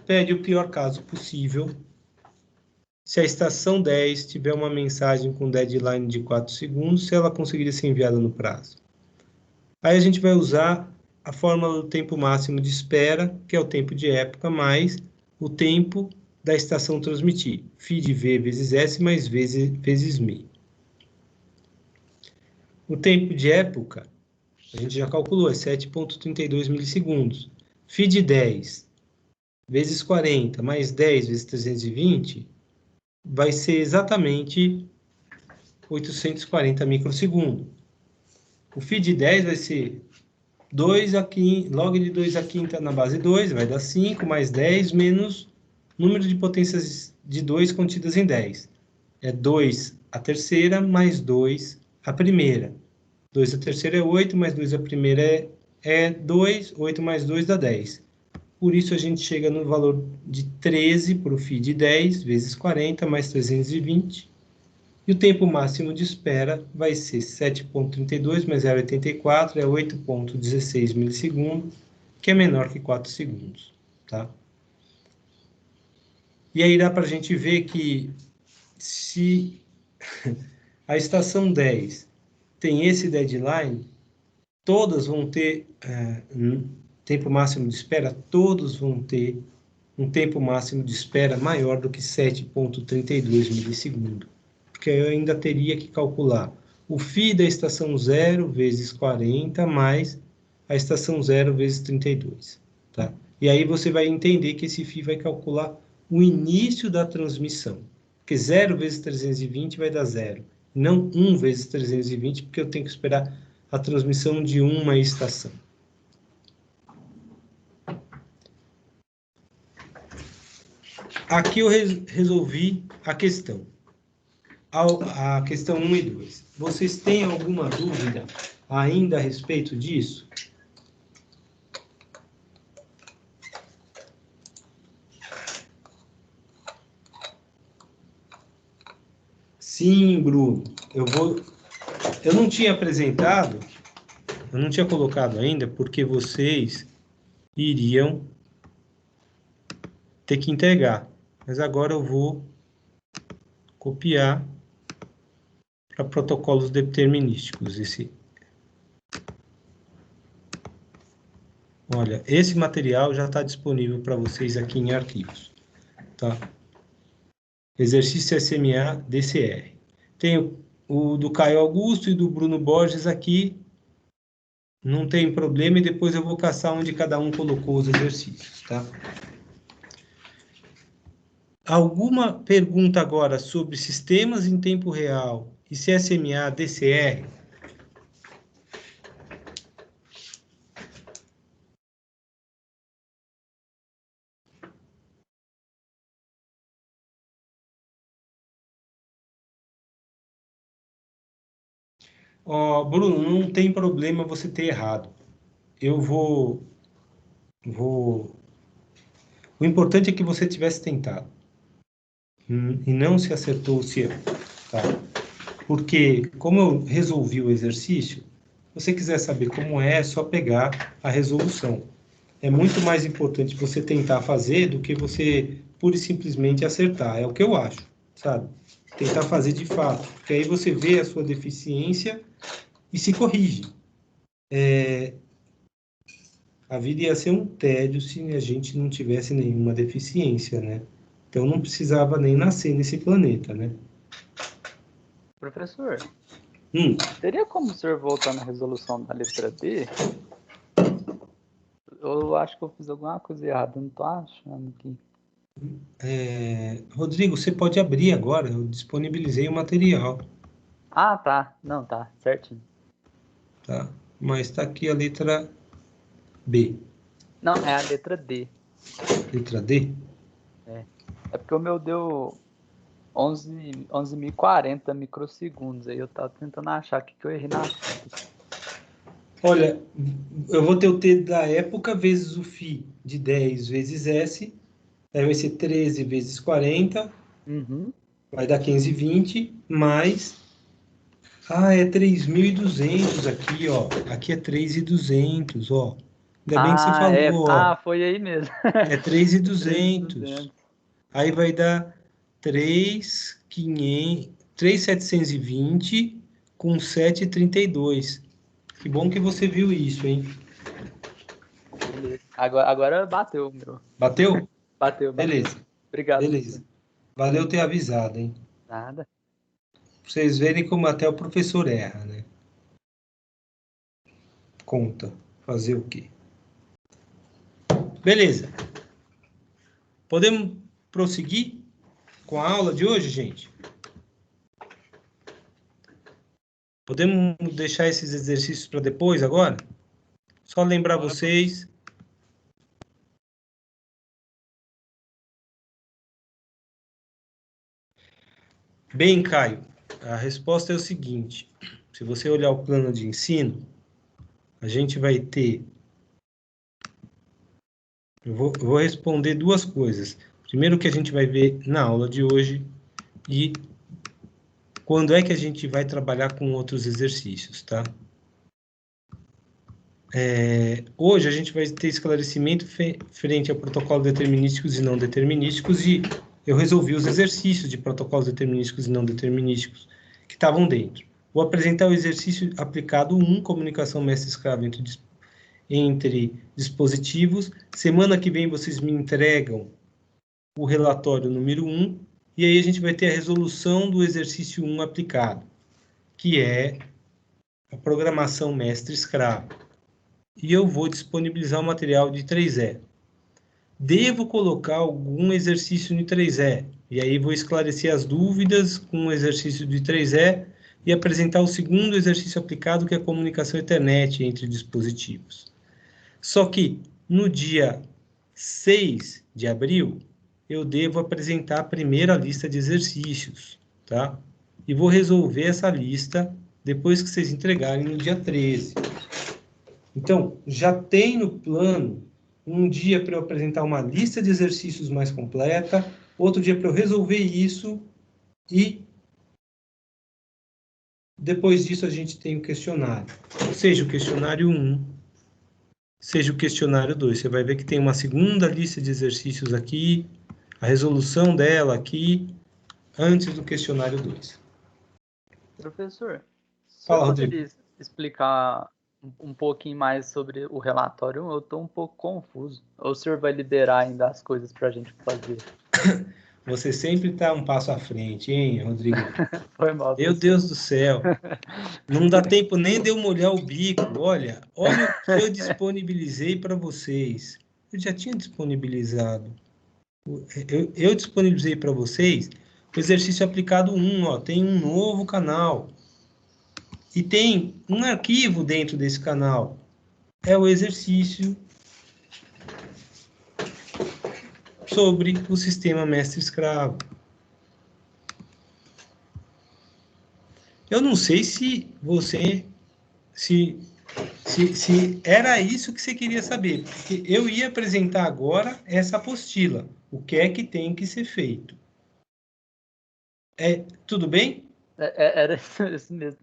pede o pior caso possível se a estação 10 tiver uma mensagem com deadline de 4 segundos, se ela conseguiria ser enviada no prazo. Aí a gente vai usar a fórmula do tempo máximo de espera, que é o tempo de época, mais o tempo da estação transmitir. φ de V vezes S mais vezes μ. O tempo de época, a gente já calculou, é 7,32 milissegundos. φ de 10 vezes 40 mais 10 vezes 320 vai ser exatamente 840 microsegundos. O φ de 10 vai ser 2 aqui, log de 2 à quinta na base 2, vai dar 5, mais 10, menos número de potências de 2 contidas em 10. É 2 a terceira, mais 2 a primeira. 2 a terceira é 8, mais 2 a primeira é 2, 8 mais 2 dá 10. Por isso, a gente chega no valor de 13 para o φ de 10, vezes 40, mais 320. E o tempo máximo de espera vai ser 7,32 mais 0,84, é 8,16 milissegundos, que é menor que 4 segundos. Tá? E aí dá para a gente ver que se a estação 10 tem esse deadline, todas vão ter tempo máximo de espera, todos vão ter um tempo máximo de espera maior do que 7,32 milissegundos, porque eu ainda teria que calcular o φ da estação 0 vezes 40 mais a estação 0 vezes 32, tá? E aí você vai entender que esse φ vai calcular o início da transmissão, porque 0 vezes 320 vai dar 0, não 1 vezes 320, porque eu tenho que esperar a transmissão de uma estação. Aqui eu resolvi a questão. A questão 1 e 2. Vocês têm alguma dúvida ainda a respeito disso? Sim, Bruno. Eu não tinha apresentado, eu não tinha colocado ainda, porque vocês iriam ter que entregar. Mas agora eu vou copiar para protocolos determinísticos. Olha, esse material já está disponível para vocês aqui em arquivos, tá? Exercício SMA DCR. Tem o do Caio Augusto e do Bruno Borges aqui. Não tem problema, e depois eu vou caçar onde cada um colocou os exercícios, tá? Alguma pergunta agora sobre sistemas em tempo real e SMA DCR? Bruno, não tem problema você ter errado. Eu vou... O importante é que você tivesse tentado. E não se acertou se errou, tá? Porque, como eu resolvi o exercício, se você quiser saber como é só pegar a resolução. É muito mais importante você tentar fazer do que você pura e simplesmente acertar. É o que eu acho, sabe? Tentar fazer de fato. Porque aí você vê a sua deficiência e se corrige. A vida ia ser um tédio se a gente não tivesse nenhuma deficiência, né? Então não precisava nem nascer nesse planeta, né? Professor, teria como o senhor voltar na resolução da letra D? Eu acho que eu fiz alguma coisa errada, não tô achando aqui. Rodrigo, você pode abrir agora, eu disponibilizei o material. Ah, tá. Não, tá, certinho. Tá, mas tá aqui a letra B. Não, é a letra D. Letra D? É porque o meu deu 11.040 microsegundos, aí eu tava tentando achar o que eu errei na conta. Olha, eu vou ter o T da época vezes o φ de 10 vezes S, aí vai ser 13 vezes 40, vai dar 15,20, mais... é 3.200 aqui, ó. Aqui é 3.200, ó. Ainda bem que você falou, ó. Foi aí mesmo. É 3.200. Aí vai dar 3.720 com 7,32. Que bom que você viu isso, hein? Agora bateu, meu. Bateu? Bateu. Beleza. Obrigado. Beleza. Valeu ter avisado, hein? Nada. Pra vocês verem como até o professor erra, né? Conta. Fazer o quê? Beleza. Podemos prosseguir com a aula de hoje, gente? Podemos deixar esses exercícios para depois agora? Só lembrar vocês... Bem, Caio, a resposta é o seguinte. Se você olhar o plano de ensino, a gente vai ter... Eu vou responder duas coisas. Primeiro, que a gente vai ver na aula de hoje e quando é que a gente vai trabalhar com outros exercícios, tá? Hoje a gente vai ter esclarecimento frente a protocolos determinísticos e não determinísticos e eu resolvi os exercícios de protocolos determinísticos e não determinísticos que estavam dentro. Vou apresentar o exercício aplicado 1, comunicação mestre-escravo entre dispositivos. Semana que vem vocês me entregam o relatório número 1, e aí a gente vai ter a resolução do exercício 1 aplicado, que é a programação mestre-escravo. E eu vou disponibilizar o material de 3E. Devo colocar algum exercício de 3E, e aí vou esclarecer as dúvidas com o exercício de 3E e apresentar o segundo exercício aplicado, que é a comunicação Ethernet entre dispositivos. Só que no dia 6 de abril, eu devo apresentar a primeira lista de exercícios, tá? E vou resolver essa lista depois que vocês entregarem no dia 13. Então, já tem no plano um dia para eu apresentar uma lista de exercícios mais completa, outro dia para eu resolver isso, e depois disso a gente tem o questionário. Seja o questionário 1, seja o questionário 2. Você vai ver que tem uma segunda lista de exercícios aqui, a resolução dela aqui, antes do questionário 2. Professor, Fala, você poderia Rodrigo. explicar um pouquinho mais sobre o relatório? Eu estou um pouco confuso. Ou o senhor vai liberar ainda as coisas para a gente fazer? Você sempre está um passo à frente, hein, Rodrigo? Foi mal. Meu Deus do céu. Não dá tempo nem de eu molhar o bico. Olha o que eu disponibilizei para vocês. Eu já tinha disponibilizado. Eu disponibilizei para vocês o exercício aplicado 1. Ó, tem um novo canal. E tem um arquivo dentro desse canal. É o exercício sobre o sistema mestre-escravo. Eu não sei se você... Se era isso que você queria saber. Porque eu ia apresentar agora essa apostila. O que é que tem que ser feito. Tudo bem? Era isso mesmo.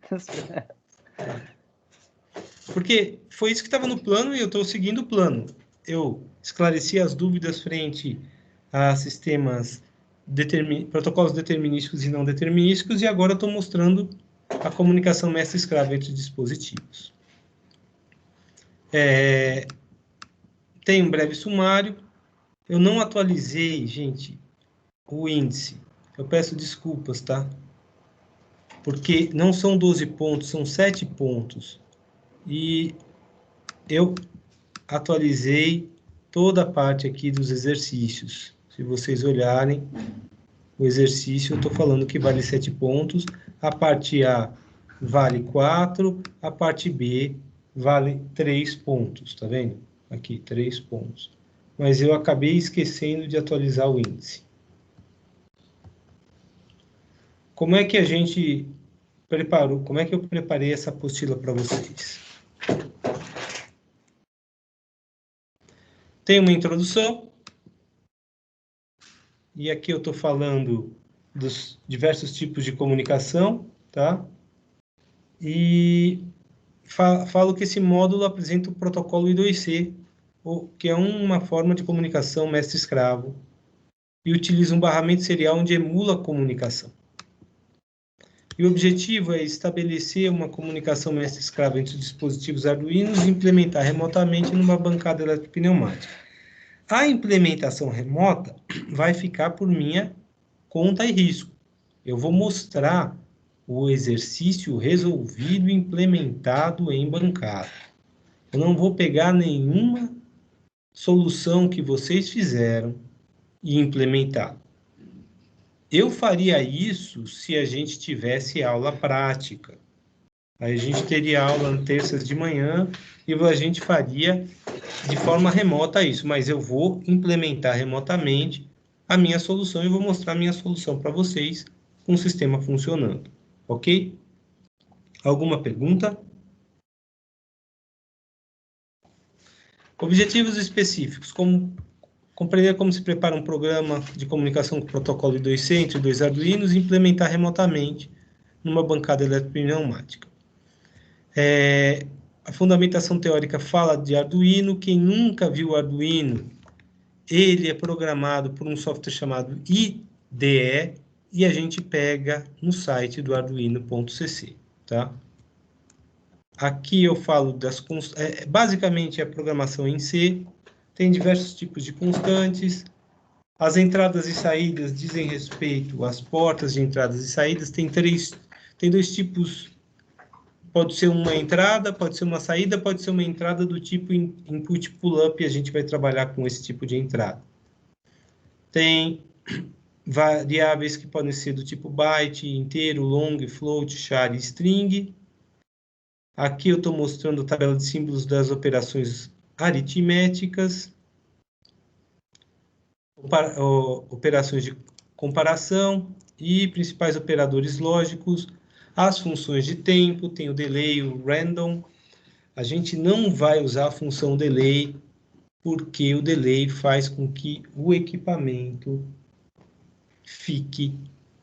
Porque foi isso que estava no plano e eu estou seguindo o plano. Eu esclareci as dúvidas frente a sistemas, protocolos determinísticos e não determinísticos, e agora eu estou mostrando a comunicação mestre-escravo entre dispositivos. Tem um breve sumário. Eu não atualizei, gente, o índice. Eu peço desculpas, tá? Porque não são 12 pontos, são 7 pontos. E eu atualizei toda a parte aqui dos exercícios. Se vocês olharem o exercício, eu estou falando que vale 7 pontos. A parte A vale 4, a parte B vale 3 pontos, tá vendo? Aqui, 3 pontos. Mas eu acabei esquecendo de atualizar o índice. Como é que a gente preparou? Como é que eu preparei essa apostila para vocês? Tem uma introdução. E aqui eu estou falando dos diversos tipos de comunicação, tá? E falo que esse módulo apresenta o protocolo I2C, que é uma forma de comunicação mestre-escravo, e utiliza um barramento serial onde emula a comunicação. E o objetivo é estabelecer uma comunicação mestre-escravo entre os dispositivos Arduino e implementar remotamente numa bancada eletropneumática. A implementação remota vai ficar por minha conta e risco. Eu vou mostrar o exercício resolvido e implementado em bancada. Eu não vou pegar nenhuma solução que vocês fizeram e implementar. Eu faria isso se a gente tivesse aula prática. Aí a gente teria aula terças de manhã e a gente faria de forma remota isso, mas eu vou implementar remotamente a minha solução e vou mostrar a minha solução para vocês com o sistema funcionando, ok? Alguma pergunta? Objetivos específicos, como compreender como se prepara um programa de comunicação com protocolo I2C entre dois Arduinos e implementar remotamente numa bancada eletropneumática. A fundamentação teórica fala de Arduino. Quem nunca viu Arduino, ele é programado por um software chamado IDE e a gente pega no site do arduino.cc. tá? Aqui eu falo basicamente a programação em C, tem diversos tipos de constantes, as entradas e saídas dizem respeito às portas de entradas e saídas, tem dois tipos, pode ser uma entrada, pode ser uma saída, pode ser uma entrada do tipo input pull-up, e a gente vai trabalhar com esse tipo de entrada. Tem variáveis que podem ser do tipo byte, inteiro, long, float, char e string. Aqui eu estou mostrando a tabela de símbolos das operações aritméticas, operações de comparação e principais operadores lógicos, as funções de tempo, tem o delay, o random. A gente não vai usar a função delay, porque o delay faz com que o equipamento fique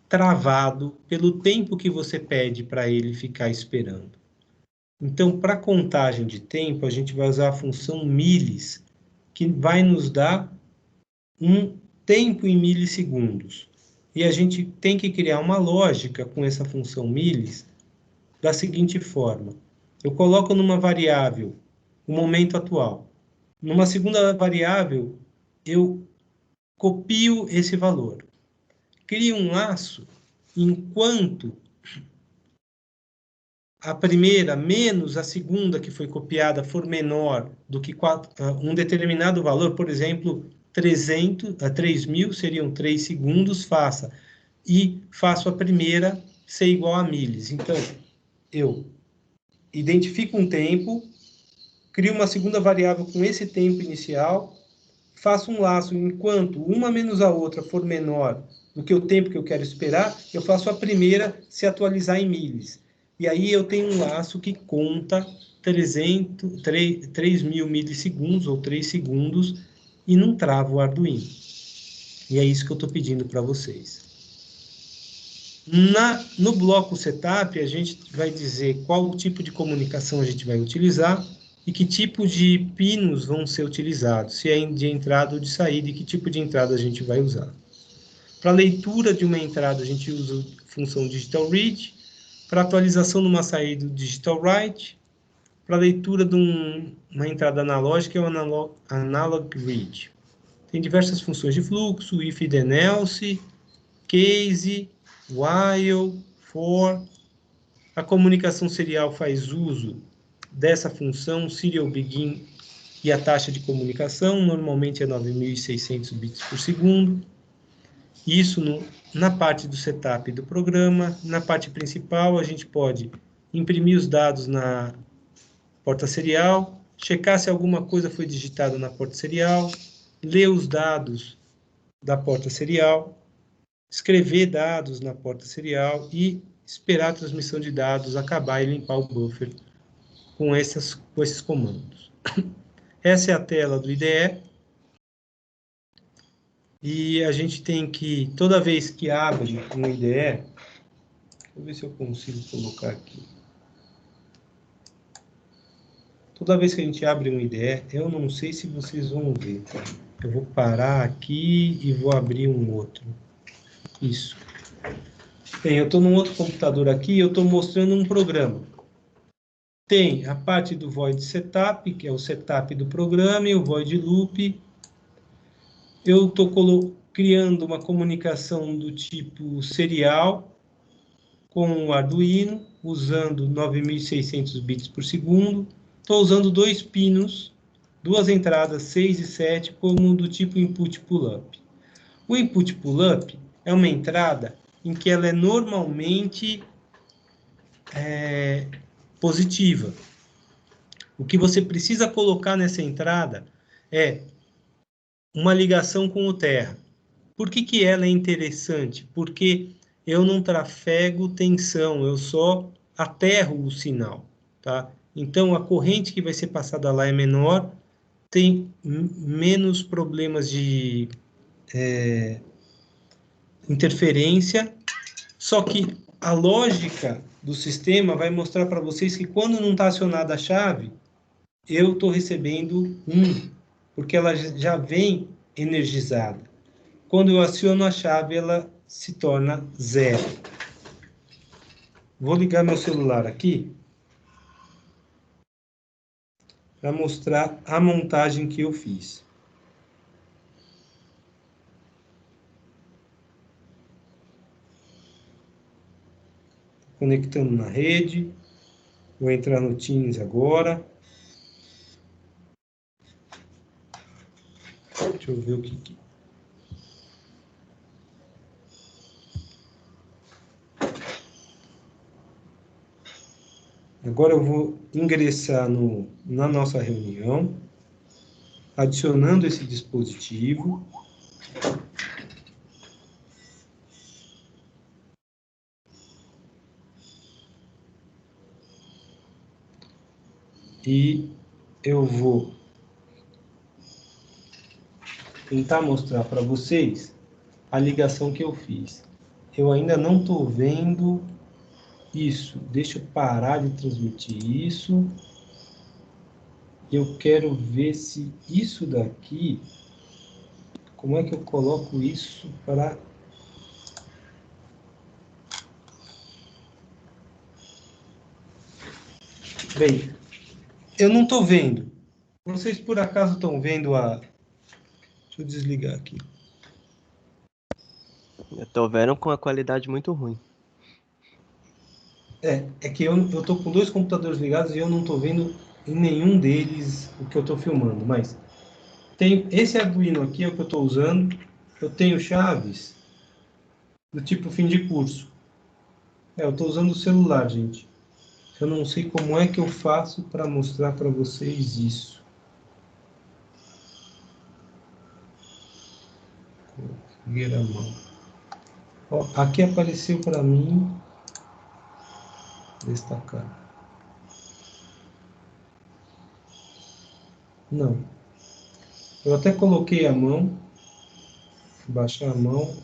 travado pelo tempo que você pede para ele ficar esperando. Então, para contagem de tempo, a gente vai usar a função milis, que vai nos dar um tempo em milissegundos. E a gente tem que criar uma lógica com essa função milis da seguinte forma. Eu coloco numa variável o momento atual. Numa segunda variável, eu copio esse valor. Crio um laço enquanto a primeira menos a segunda que foi copiada for menor do que um determinado valor, por exemplo, 3.000 seriam 3 segundos, e faço a primeira ser igual a milis. Então, eu identifico um tempo, crio uma segunda variável com esse tempo inicial, faço um laço enquanto uma menos a outra for menor do que o tempo que eu quero esperar, eu faço a primeira se atualizar em milis. E aí eu tenho um laço que conta 3.000 milissegundos ou 3 segundos e não trava o Arduino. E é isso que eu estou pedindo para vocês. No bloco setup, a gente vai dizer qual tipo de comunicação a gente vai utilizar e que tipo de pinos vão ser utilizados, se é de entrada ou de saída, e que tipo de entrada a gente vai usar. Para leitura de uma entrada, a gente usa a função digital read. Para atualização de uma saída, digital write. Para leitura de uma entrada analógica, é o analog read. Tem diversas funções de fluxo, if, then, else, case, while, for. A comunicação serial faz uso dessa função, serial begin, e a taxa de comunicação, normalmente é 9.600 bits por segundo. Isso na parte do setup do programa. Na parte principal, a gente pode imprimir os dados na porta serial, checar se alguma coisa foi digitada na porta serial, ler os dados da porta serial, escrever dados na porta serial e esperar a transmissão de dados acabar e limpar o buffer com esses comandos. Essa é a tela do IDE. E a gente tem que, toda vez que abre um IDE, vou ver se eu consigo colocar aqui. Toda vez que a gente abre um IDE, eu não sei se vocês vão ver, tá? Eu vou parar aqui e vou abrir um outro. Isso. Bem, eu estou num outro computador aqui e eu estou mostrando um programa. Tem a parte do void setup, que é o setup do programa, e o void loop. Eu estou criando uma comunicação do tipo serial com o Arduino, usando 9.600 bits por segundo. Estou usando dois pinos, duas entradas 6 e 7, como do tipo input pull-up. O input pull-up é uma entrada em que ela é normalmente positiva. O que você precisa colocar nessa entrada é uma ligação com o terra. Por que ela é interessante? Porque eu não trafego tensão, eu só aterro o sinal, tá? Então, a corrente que vai ser passada lá é menor, tem menos problemas de interferência, só que a lógica do sistema vai mostrar para vocês que quando não está acionada a chave, eu estou recebendo 1, porque ela já vem energizada. Quando eu aciono a chave, ela se torna 0. Vou ligar meu celular aqui para mostrar a montagem que eu fiz. Conectando na rede. Vou entrar no Teams agora. Deixa eu ver o que... Agora eu vou ingressar na nossa reunião, adicionando esse dispositivo. E eu vou tentar mostrar para vocês a ligação que eu fiz. Eu ainda não estou vendo isso. Deixa eu parar de transmitir isso. Eu quero ver se isso daqui... Como é que eu coloco isso para... Bem, eu não estou vendo. Vocês por acaso estão vendo a... Deixa eu desligar aqui. Eu tô vendo com a qualidade muito ruim. É que eu tô com 2 computadores ligados e eu não tô vendo em nenhum deles o que eu tô filmando, mas tem esse Arduino aqui, é o que eu tô usando. Eu tenho chaves do tipo fim de curso. Eu tô usando o celular, gente. Eu não sei como é que eu faço para mostrar para vocês isso. Configurar a mão. Ó, aqui apareceu para mim destacar. Não. Eu até coloquei a mão, baixar a mão.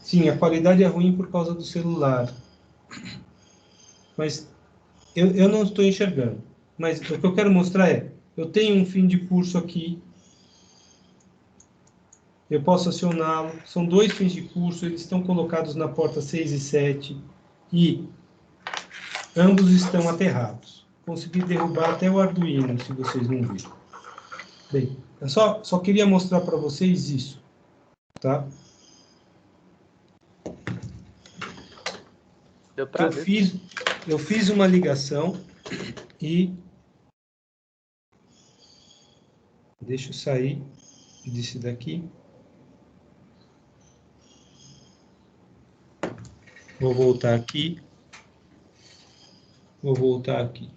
Sim, a qualidade é ruim por causa do celular. Mas eu não estou enxergando. Mas o que eu quero mostrar é, eu tenho um fim de curso aqui. Eu posso acioná-lo. São 2 fins de curso, eles estão colocados na porta 6 e 7. E ambos estão aterrados. Consegui derrubar até o Arduino, se vocês não viram. Bem, eu só queria mostrar para vocês isso. Tá? Deu pra ver. Eu fiz uma ligação e... Deixa eu sair desse daqui. Vou voltar aqui. Vou voltar aqui.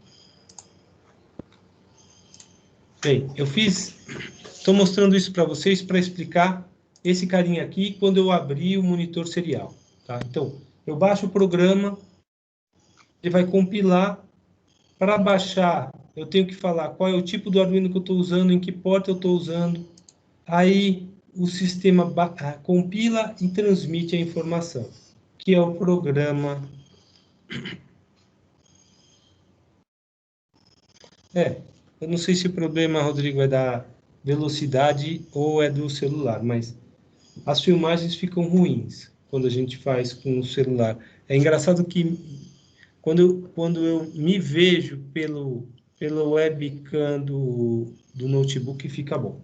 Bem, estou mostrando isso para vocês para explicar esse carinha aqui quando eu abrir o monitor serial. Tá? Então, eu baixo o programa, ele vai compilar. Para baixar, eu tenho que falar qual é o tipo do Arduino que eu estou usando, em que porta eu estou usando. Aí o sistema compila e transmite a informação, que é o programa. Eu não sei se o problema, Rodrigo, é da velocidade ou é do celular, mas as filmagens ficam ruins quando a gente faz com o celular. É engraçado que quando eu me vejo pelo webcam do notebook, fica bom.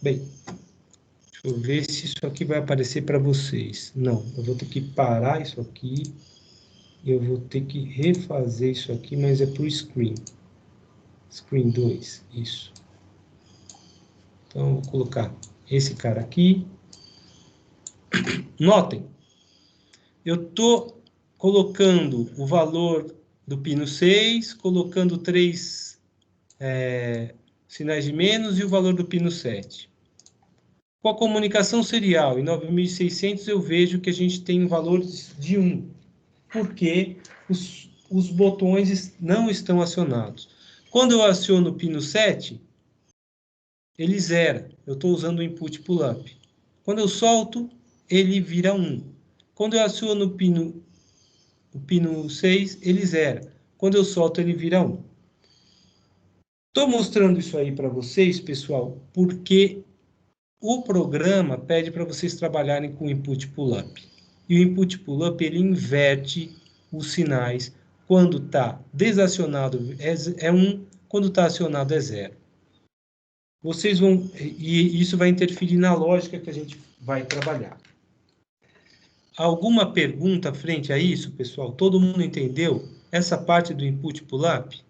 Bem, deixa eu ver se isso aqui vai aparecer para vocês. Não, eu vou ter que parar isso aqui. Eu vou ter que refazer isso aqui, mas é para o screen. Screen 2, isso. Então, vou colocar esse cara aqui. Notem, eu estou colocando o valor do pino 6, colocando 3 sinais de menos e o valor do pino 7. Com a comunicação serial em 9600, eu vejo que a gente tem um valor de 1, porque os botões não estão acionados. Quando eu aciono o pino 7, ele zera. Eu estou usando o input pull-up. Quando eu solto, ele vira 1. Quando eu aciono o pino 6, ele zera. Quando eu solto, ele vira 1. Estou mostrando isso aí para vocês, pessoal, porque o programa pede para vocês trabalharem com input pull-up. E o input pull-up, ele inverte os sinais. Quando está desacionado é 1, quando está acionado é 0. Vocês vão... E isso vai interferir na lógica que a gente vai trabalhar. Alguma pergunta frente a isso, pessoal? Todo mundo entendeu essa parte do input pull-up?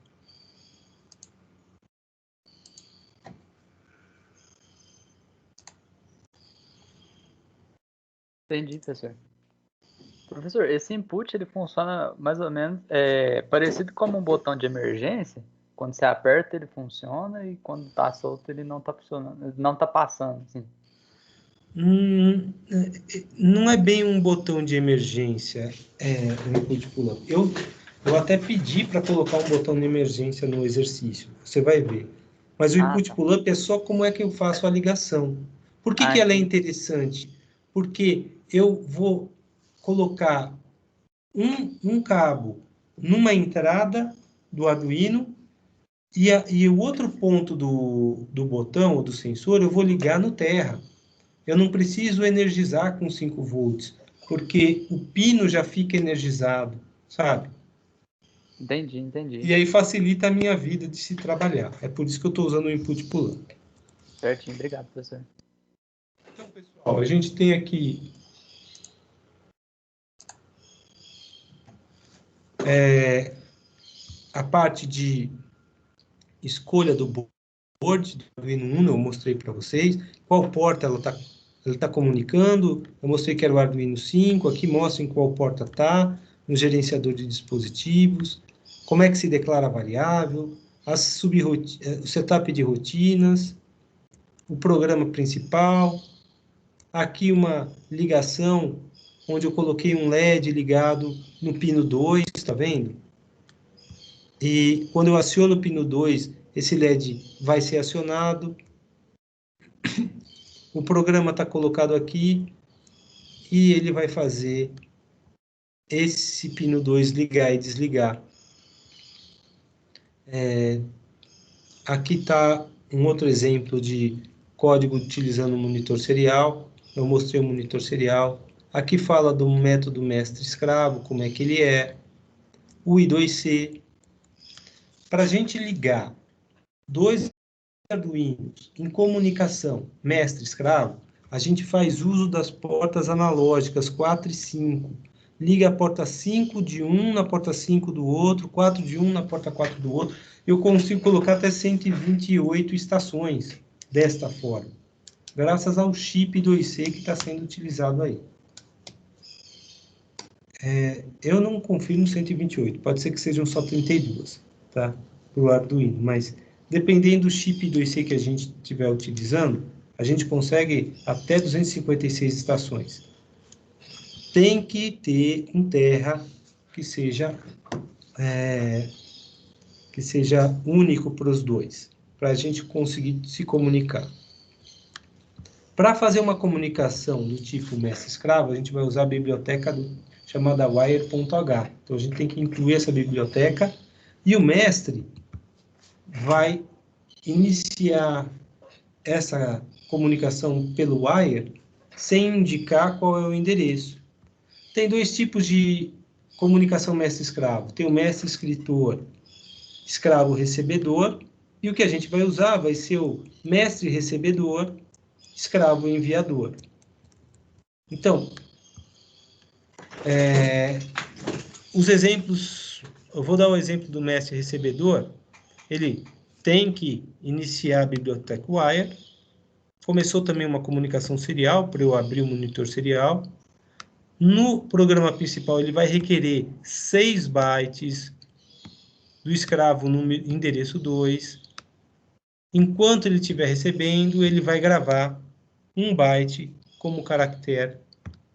Entendi, professor. Professor, esse input ele funciona mais ou menos parecido como um botão de emergência. Quando você aperta, ele funciona e quando está solto, ele não está funcionando, não está passando. Assim. Não é bem um botão de emergência, o input pull-up. Eu até pedi para colocar um botão de emergência no exercício, você vai ver. Mas o input pull-up é só como é que eu faço a ligação. Por que ela é interessante? Porque eu vou colocar um cabo numa entrada do Arduino e o outro ponto do botão ou do sensor eu vou ligar no terra. Eu não preciso energizar com 5 volts, porque o pino já fica energizado, sabe? Entendi. E aí facilita a minha vida de se trabalhar. É por isso que eu estou usando o input pull-up. Certinho, obrigado, professor. Então, pessoal, a gente tem aqui a parte de escolha do board do Arduino Uno, eu mostrei para vocês. Qual porta ela está comunicando. Eu mostrei que era o Arduino 5. Aqui mostra em qual porta está, no gerenciador de dispositivos. Como é que se declara a variável, o setup de rotinas, o programa principal. Aqui uma ligação, onde eu coloquei um LED ligado no pino 2, está vendo? E quando eu aciono o pino 2, esse LED vai ser acionado. O programa está colocado aqui e ele vai fazer esse pino 2 ligar e desligar. Aqui está um outro exemplo de código utilizando o monitor serial. Eu mostrei o monitor serial. Aqui fala do método mestre-escravo, como é que ele é. O I2C. Para a gente ligar dois Arduinos em comunicação mestre-escravo, a gente faz uso das portas analógicas 4 e 5. Liga a porta 5 de um na porta 5 do outro, 4 de um na porta 4 do outro. Eu consigo colocar até 128 estações desta forma, graças ao chip 2C que está sendo utilizado aí. Eu não confio no 128, pode ser que sejam só 32, tá? Para o Arduino, mas dependendo do chip 2C que a gente estiver utilizando, a gente consegue até 256 estações. Tem que ter um terra que seja único para os dois, para a gente conseguir se comunicar. Para fazer uma comunicação do tipo mestre-escravo, a gente vai usar a biblioteca chamada wire.h. Então, a gente tem que incluir essa biblioteca e o mestre vai iniciar essa comunicação pelo wire sem indicar qual é o endereço. Tem dois tipos de comunicação mestre-escravo. Tem o mestre-escritor, escravo-recebedor, e o que a gente vai usar vai ser o mestre-recebedor, escravo-enviador. Então, os exemplos, eu vou dar o exemplo do mestre-recebedor. Ele tem que iniciar a biblioteca wire. Começou também uma comunicação serial, para eu abrir o monitor serial. No programa principal, ele vai requerer 6 bytes do escravo no endereço 2. Enquanto ele estiver recebendo, ele vai gravar 1 byte como caractere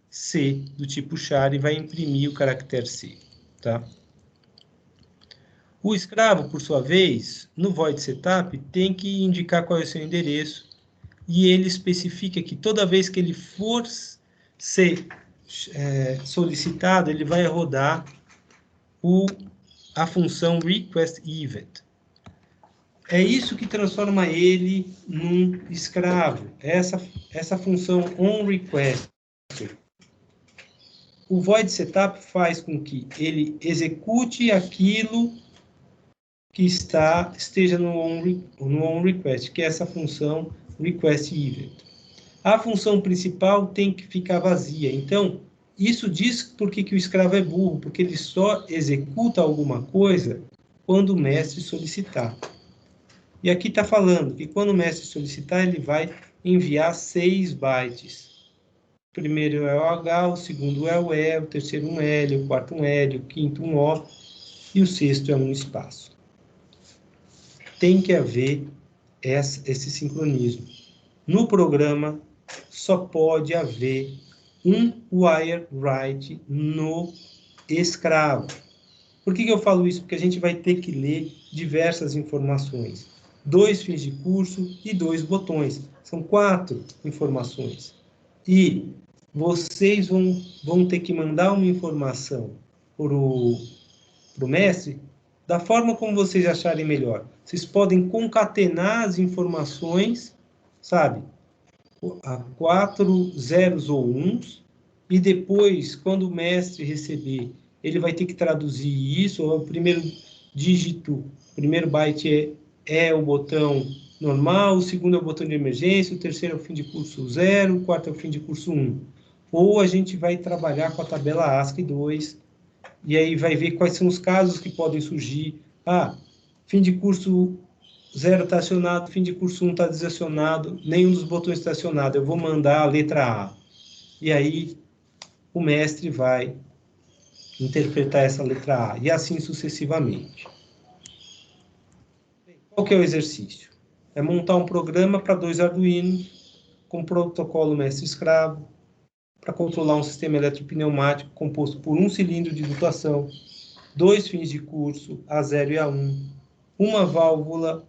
C do tipo char e vai imprimir o caractere C, tá? O escravo, por sua vez, no void setup, tem que indicar qual é o seu endereço e ele especifica que toda vez que ele for ser solicitado, ele vai rodar a função request-event. É isso que transforma ele num escravo, essa função onRequest. o void setup faz com que ele execute aquilo que esteja no onRequest, que é essa função requestEvent. A função principal tem que ficar vazia. Então, isso diz por que o escravo é burro, porque ele só executa alguma coisa quando o mestre solicitar. E aqui está falando que quando o mestre solicitar, ele vai enviar 6 bytes. O primeiro é o H, o segundo é o E, o terceiro um L, o quarto um L, o quinto um O, e o sexto é um espaço. Tem que haver esse sincronismo. No programa, só pode haver um wire write no escravo. Por que eu falo isso? Porque a gente vai ter que ler diversas informações. 2 fins de curso e 2 botões. São 4 informações. E vocês vão ter que mandar uma informação para o mestre da forma como vocês acharem melhor. Vocês podem concatenar as informações, sabe? A 4 zeros ou uns, e depois, quando o mestre receber, ele vai ter que traduzir isso. O primeiro dígito, o primeiro byte é o botão normal, o segundo é o botão de emergência, o terceiro é o fim de curso 0, o quarto é o fim de curso 1. Ou a gente vai trabalhar com a tabela ASCII 2, e aí vai ver quais são os casos que podem surgir. Fim de curso 0 está acionado, fim de curso 1 está desacionado, nenhum dos botões está acionado, eu vou mandar a letra A. E aí o mestre vai interpretar essa letra A, e assim sucessivamente. Qual que é o exercício? É montar um programa para 2 Arduinos, com protocolo mestre-escravo, para controlar um sistema eletropneumático composto por um cilindro de dutuação, 2 fins de curso, A0 e A1, uma válvula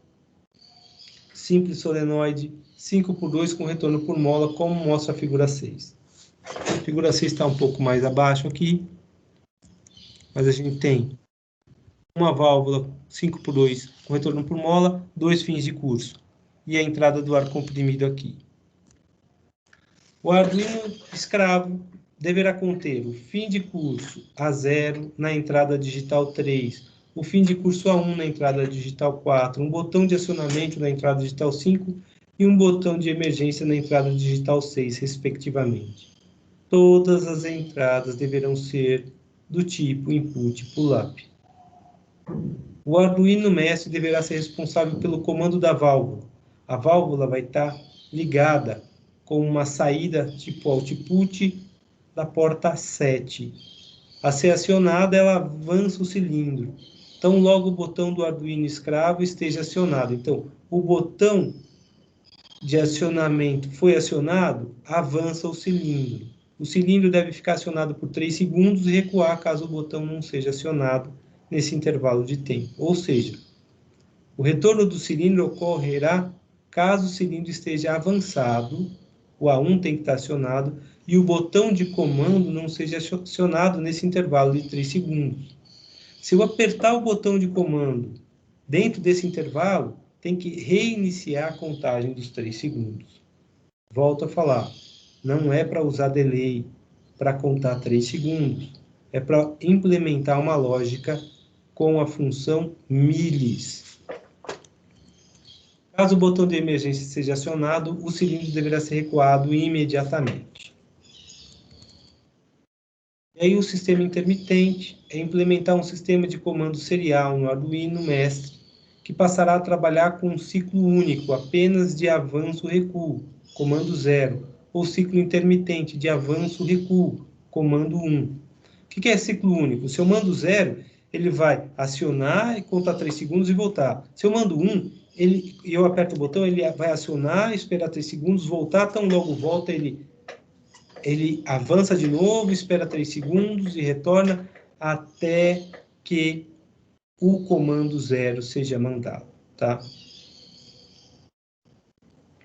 simples solenoide, 5x2 com retorno por mola, como mostra a figura 6. A figura 6 está um pouco mais abaixo aqui, mas a gente tem uma válvula 5x2 com retorno por mola, 2 fins de curso, e a entrada do ar comprimido aqui. O Arduino escravo deverá conter o fim de curso A0 na entrada digital 3, o fim de curso A1 na entrada digital 4, um botão de acionamento na entrada digital 5 e um botão de emergência na entrada digital 6, respectivamente. Todas as entradas deverão ser do tipo input pull-up. O Arduino mestre deverá ser responsável pelo comando da válvula. A válvula vai estar ligada com uma saída tipo output da porta 7. A ser acionada, ela avança o cilindro. Então, logo o botão do Arduino escravo esteja acionado. Então, o botão de acionamento foi acionado, avança o cilindro. O cilindro deve ficar acionado por 3 segundos e recuar caso o botão não seja acionado nesse intervalo de tempo. Ou seja, o retorno do cilindro ocorrerá caso o cilindro esteja avançado, o A1 tem que estar acionado, e o botão de comando não seja acionado nesse intervalo de 3 segundos. Se eu apertar o botão de comando dentro desse intervalo, tem que reiniciar a contagem dos 3 segundos. Volto a falar, não é para usar delay para contar 3 segundos, é para implementar uma lógica com a função milis. Caso o botão de emergência seja acionado, o cilindro deverá ser recuado imediatamente. E aí o sistema intermitente é implementar um sistema de comando serial no Arduino mestre, que passará a trabalhar com um ciclo único, apenas de avanço-recuo, comando 0, ou ciclo intermitente de avanço-recuo, comando 1. O que é ciclo único? Se eu mando 0, ele vai acionar e contar 3 segundos e voltar. Se eu mando 1, eu aperto o botão, ele vai acionar, esperar 3 segundos, voltar, tão logo volta, ele avança de novo, espera 3 segundos e retorna até que o comando 0 seja mandado, tá?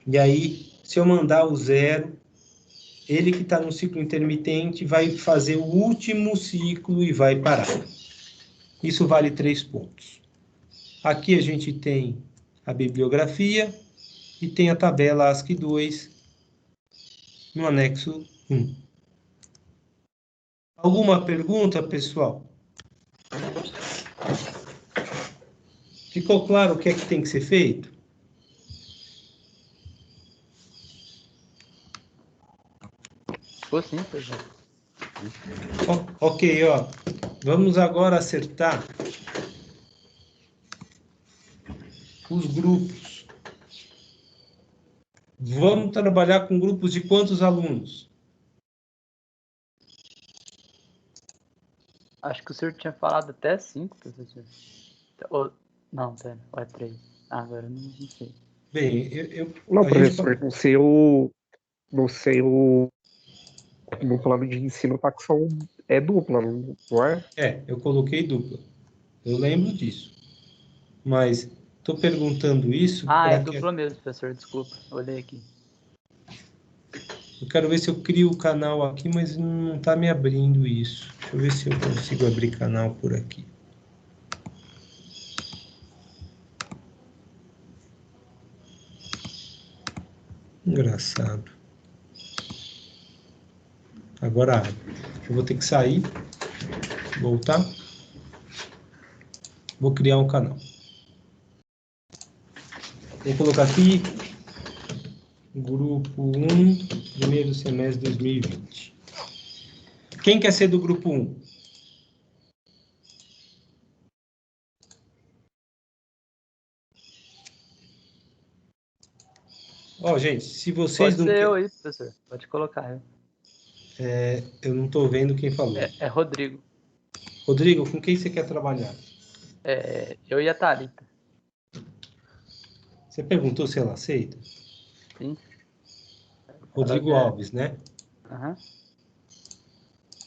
E aí, se eu mandar o 0, ele que está no ciclo intermitente vai fazer o último ciclo e vai parar. Isso vale 3 pontos. Aqui a gente tem a bibliografia e tem a tabela ASCII 2 no anexo 1. Alguma pergunta, pessoal? Ficou claro o que é que tem que ser feito? Ficou sim, professor. Ok, ó. Vamos agora acertar os grupos. Vamos trabalhar com grupos de quantos alunos? Acho que o senhor tinha falado até 5, professor. Não, pera, ou é 3? Ah, agora eu não sei. Bem, Não, professor, no seu no plano de ensino tá que é dupla, não é? Eu coloquei dupla. Eu lembro disso. Mas estou perguntando isso Ah, é para que... dupla mesmo, professor, desculpa. Olhei aqui. Eu quero ver se eu crio o canal aqui, mas não está me abrindo isso. Deixa eu ver se eu consigo abrir canal por aqui. Engraçado. Agora abre. Eu vou ter que sair, voltar. Vou criar um canal. Vou colocar aqui grupo 1, primeiro semestre de 2020. Quem quer ser do grupo 1? Ó, gente, se vocês Pode não ser eu querem... aí, professor. Pode colocar eu. eu não estou vendo quem falou. É Rodrigo. Rodrigo, com quem você quer trabalhar? Eu e a Thalita. Você perguntou se ela aceita? Sim. Rodrigo Alves, né? Aham.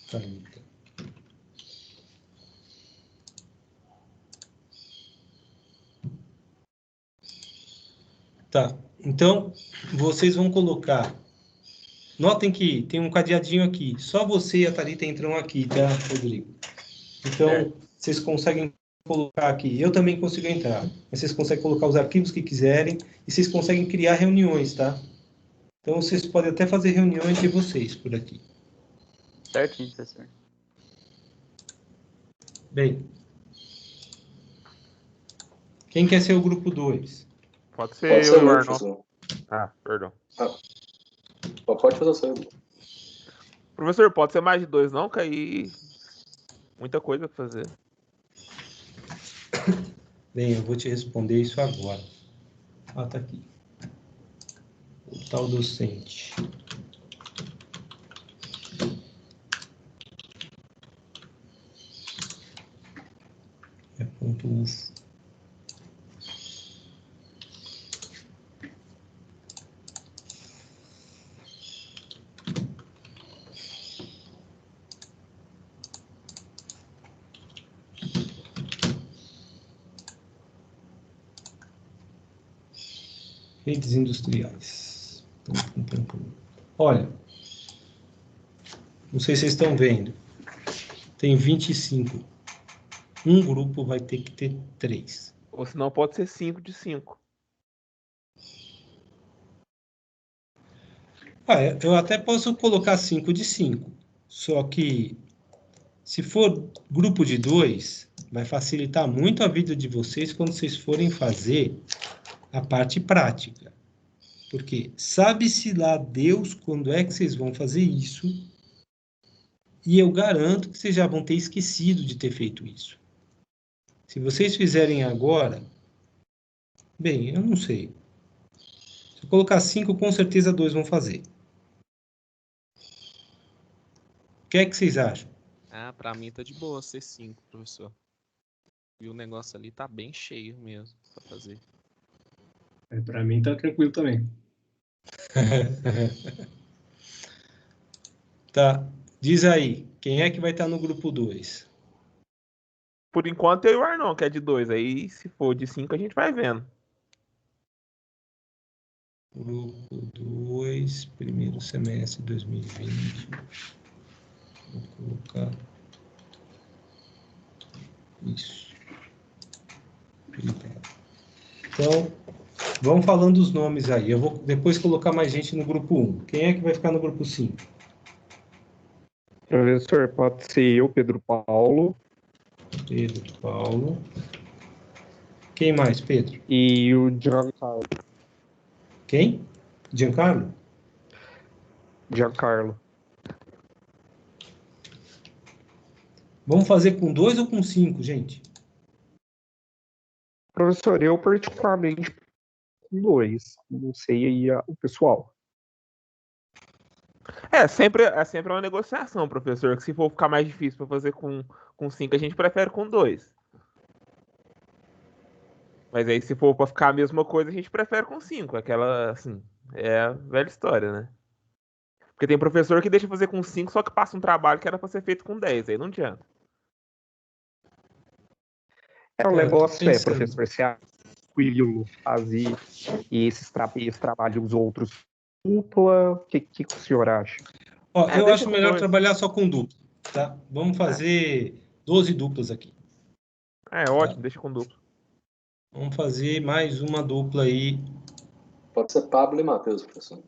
Thalita. Tá, então vocês vão colocar... Notem que tem um cadeadinho aqui. Só você e a Thalita entram aqui, tá, Rodrigo? Então, vocês conseguem colocar aqui. Eu também consigo entrar. Mas vocês conseguem colocar os arquivos que quiserem e vocês conseguem criar reuniões, tá? Então, vocês podem até fazer reuniões de vocês por aqui. Certinho, professor. Bem. Quem quer ser o grupo 2? Pode ser eu, professor. Ah, perdão. Pode fazer o seu. Professor, pode ser mais de 2 não? Que aí muita coisa pra fazer. Bem, eu vou te responder isso agora. Ah, tá aqui. O tal docente. Ponto UFO. Redes industriais. Olha, não sei se vocês estão vendo. Tem 25. Um grupo vai ter que ter 3. Ou senão pode ser 5 de 5. Eu até posso colocar 5 de 5. Só que, se for grupo de 2, vai facilitar muito a vida de vocês quando vocês forem fazer a parte prática. Porque sabe-se lá Deus quando é que vocês vão fazer isso. E eu garanto que vocês já vão ter esquecido de ter feito isso. Se vocês fizerem agora, bem, eu não sei. Se eu colocar 5, com certeza 2 vão fazer. O que é que vocês acham? Ah, pra mim tá de boa ser 5, professor. E o negócio ali tá bem cheio mesmo pra fazer. Pra mim tá tranquilo também. Tá, diz aí, quem é que vai estar no grupo 2? Por enquanto eu e o Arnon, que é de 2. Aí se for de 5 a gente vai vendo. Grupo 2, primeiro semestre de 2020. Vou colocar isso. Então, vamos falando os nomes aí. Eu vou depois colocar mais gente no grupo 1. Quem é que vai ficar no grupo 5? Professor, pode ser eu, Pedro Paulo. Pedro Paulo. Quem mais, Pedro? E o Giancarlo. Quem? Giancarlo? Giancarlo. Vamos fazer com 2 ou com 5, gente? Professor, eu particularmente com 2. Não sei aí o pessoal. Sempre uma negociação, professor. Que se for ficar mais difícil para fazer com 5, a gente prefere com 2. Mas aí, se for para ficar a mesma coisa, a gente prefere com 5. Aquela, assim, é a velha história, né? Porque tem professor que deixa fazer com 5, só que passa um trabalho que era para ser feito com 10. Aí não adianta. O negócio professor, se tranquilo fazer esse trabalho os outros dupla, o que o senhor acha? Ó, eu acho melhor trabalhar só com dupla, tá? Vamos fazer 12 duplas aqui. Ótimo, tá? Deixa com dupla. Vamos fazer mais uma dupla aí. Pode ser Pablo e Matheus, professor.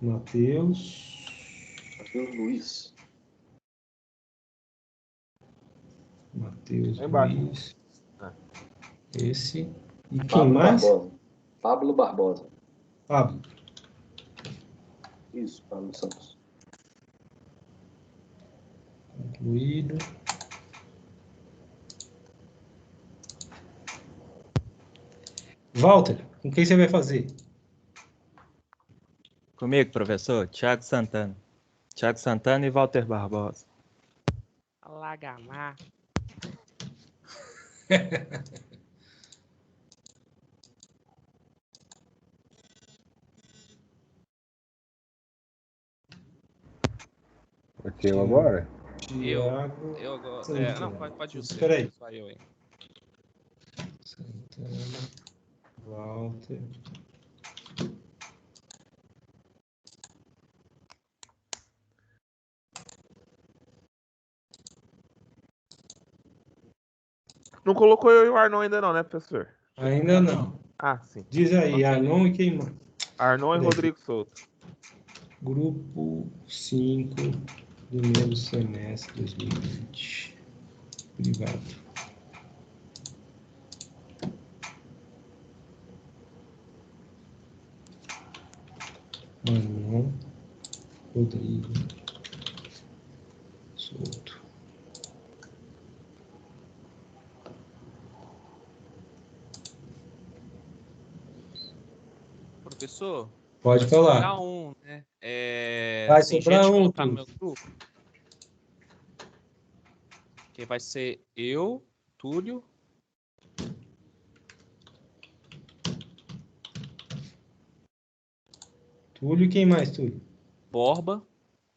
Matheus Luiz. Matheus embaixo. Luiz. Esse. E quem Pablo mais? Barbosa. Pablo Barbosa. Pablo. Isso, Pablo Santos. Concluído. Walter, com quem você vai fazer? Comigo, professor, Thiago Santana. Thiago Santana e Walter Barbosa. Alagamar. Aqui eu agora? Eu agora. Não, pode ser. Espera aí. Só eu, hein? Santana, Walter. Não colocou eu e o Arnon ainda não, né, professor? Ainda não. Ah, sim. Diz aí, Arnon e quem mais? Arnon e Rodrigo Souto. Grupo 5, primeiro semestre 2020. Privado. Arnon, Rodrigo Souto. Professor? Pode falar. Vai sobrar um, né? Vai Tem sobrar gente um, colocar no tu. meu grupo? Que vai ser eu, Túlio. Túlio, quem mais, Túlio? Borba.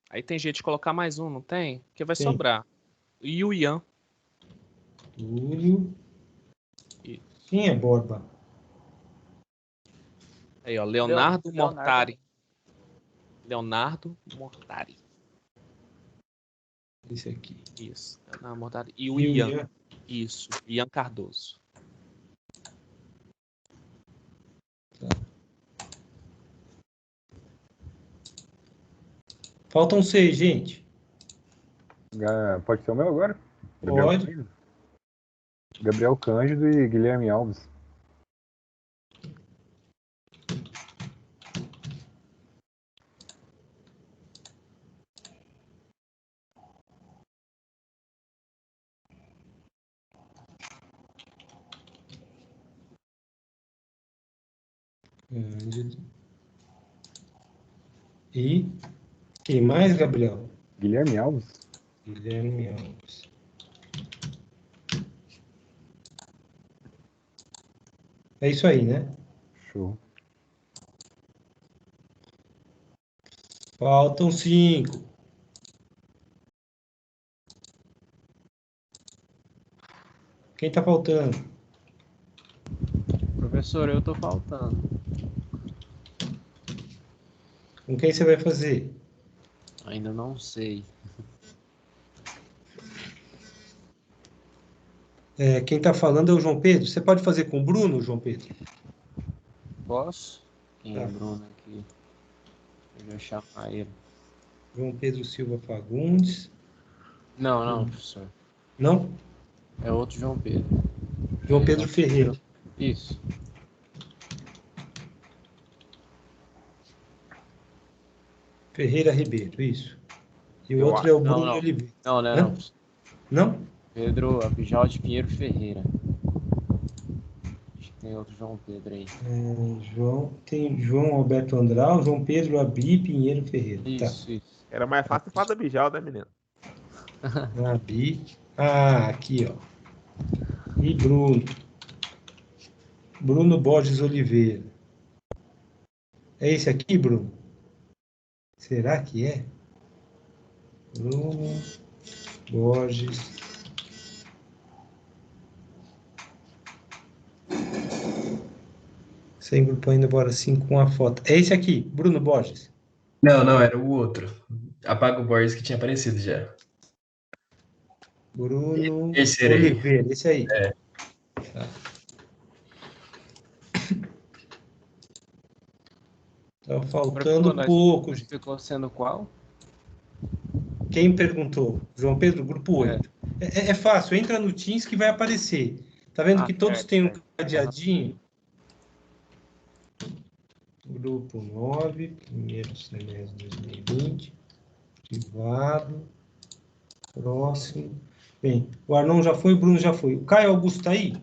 Aí tem gente colocar mais um, não tem? Que vai Tem. sobrar. E o Ian. Túlio. Quem é Borba? Aí, ó, Leonardo Mortari. Leonardo Mortari. Esse aqui. Isso, Leonardo Mortari. E o E o Ian. Ian? Isso, Ian Cardoso. Faltam 6, gente. Pode ser o meu agora? Pode. Gabriel Cândido e Guilherme Alves. Cândido. E quem mais, Gabriel? Guilherme Alves. Guilherme Alves. É isso aí, né? Show. Faltam 5. Quem tá faltando? Professor, eu tô faltando. Com quem você vai fazer? Ainda não sei. Quem está falando é o João Pedro. Você pode fazer com o Bruno, João Pedro? Posso? Quem é Tá. Bruno aqui? Deixa eu chamar ele. João Pedro Silva Fagundes. Não, professor. Não? É outro João Pedro. João Pedro Ferreira. Isso. Ferreira Ribeiro, isso. E o Eu outro acho. é o Bruno Não. Oliveira. Não. Hã? Não? Pedro Abijal de Pinheiro Ferreira. Acho que tem outro João Pedro aí. Tem João Alberto Andral, João Pedro Abi Pinheiro Ferreira. Isso. Era mais fácil falar da Bijal, né, menino? Abi. Aqui, ó. E Bruno. Bruno Borges Oliveira. É esse aqui, Bruno? Será que é? Bruno Borges. Sem grupo ainda, bora sim com a foto. É esse aqui, Bruno Borges. Não, era o outro. Apaga o Borges que tinha aparecido já. Bruno Esse aí. Oliveira, esse aí. Tá. Tá faltando pouco. Ficou sendo qual? Quem perguntou? João Pedro, grupo 8. É fácil, entra no Teams que vai aparecer. Tá vendo que todos têm um cadeadinho? Grupo 9, primeiro semestre de 2020. Privado. Próximo. Bem, o Arnon já foi, o Bruno já foi. O Caio Augusto tá aí?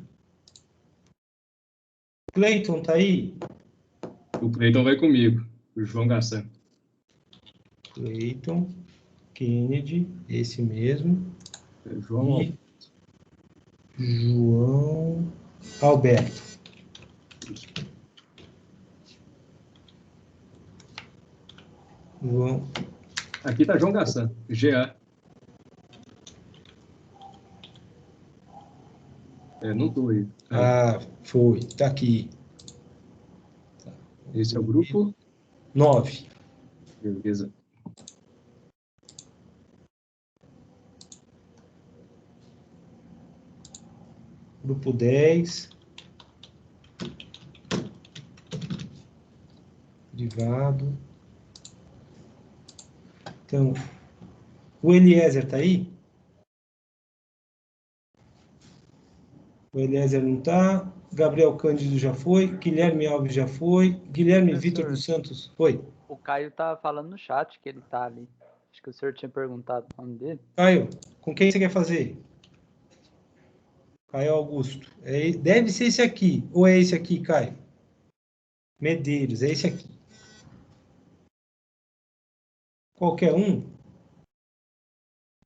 O Cleiton tá aí? O Cleiton vai comigo. O João Gassan. Cleiton, Kennedy, esse mesmo. João João Alberto. João. Aqui tá João Gassan, GA. Não tô aí. Foi. Tá aqui. Esse é o grupo 9. Beleza. Grupo 10. Privado. Então, o Eliezer tá aí? O Eliezer não tá. Gabriel Cândido já foi. Guilherme Alves já foi. Guilherme Vitor dos Santos foi. O Caio tá falando no chat que ele tá ali. Acho que o senhor tinha perguntado o nome dele. Caio, com quem você quer fazer? Caio Augusto. Deve ser esse aqui. Ou é esse aqui, Caio? Medeiros, é esse aqui. Qualquer um?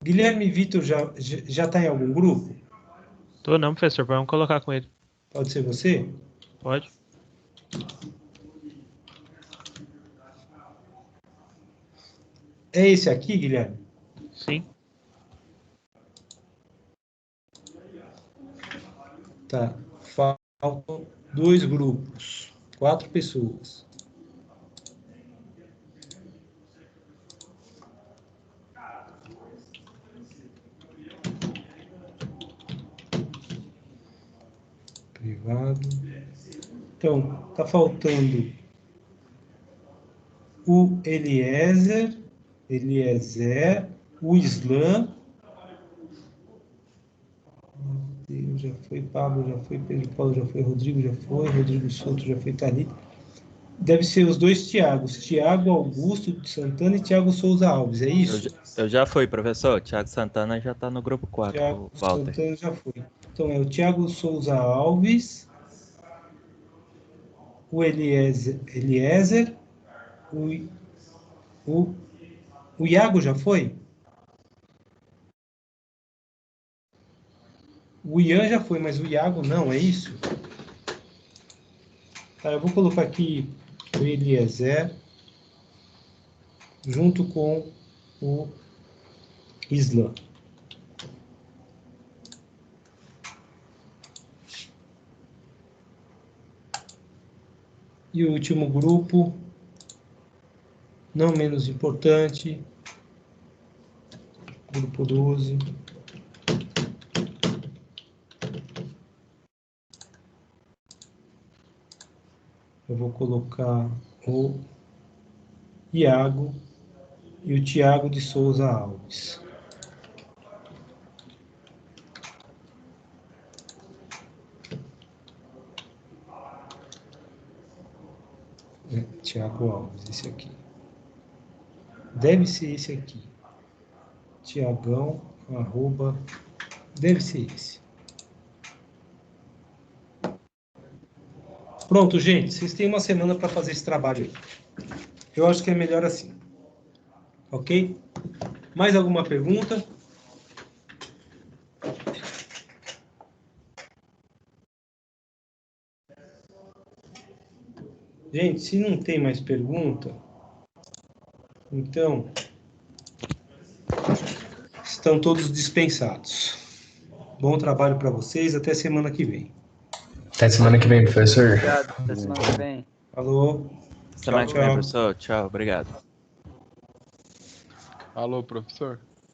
Guilherme Vitor já está em algum grupo? Tô não, professor. Vamos colocar com ele. Pode ser você? Pode. É esse aqui, Guilherme? Sim. Tá. Faltam 2 grupos. 4 pessoas. Privado. Então, tá faltando o Eliezer, o Islam. Mateus já foi, Pablo já foi, Pedro Paulo já foi, Rodrigo Souto já foi, Thalita. Deve ser os 2 Tiagos, Tiago Augusto de Santana e Tiago Souza Alves, é isso? Eu já fui, professor. Tiago Santana já está no grupo 4. Tiago Walter. Santana já foi. Então é o Tiago Souza Alves, o Eliezer, o Iago já foi? O Ian já foi, mas o Iago não, é isso? Tá, eu vou colocar aqui o Eliezer junto com o Islam. E o último grupo Não menos importante, grupo 12. Eu vou colocar o Iago e o Tiago de Souza Alves. Tiago Alves, esse aqui. Deve ser esse aqui. Tiagão, arroba, deve ser esse. Pronto, gente, vocês têm uma semana para fazer esse trabalho aí. Eu acho que é melhor assim. Ok? Mais alguma pergunta? Gente, se não tem mais pergunta, então estão todos dispensados. Bom trabalho para vocês, até semana que vem. Até semana que vem, professor. Obrigado, até semana que vem. Falou. Semana que vem, professor. Tchau, obrigado. Falou, professor.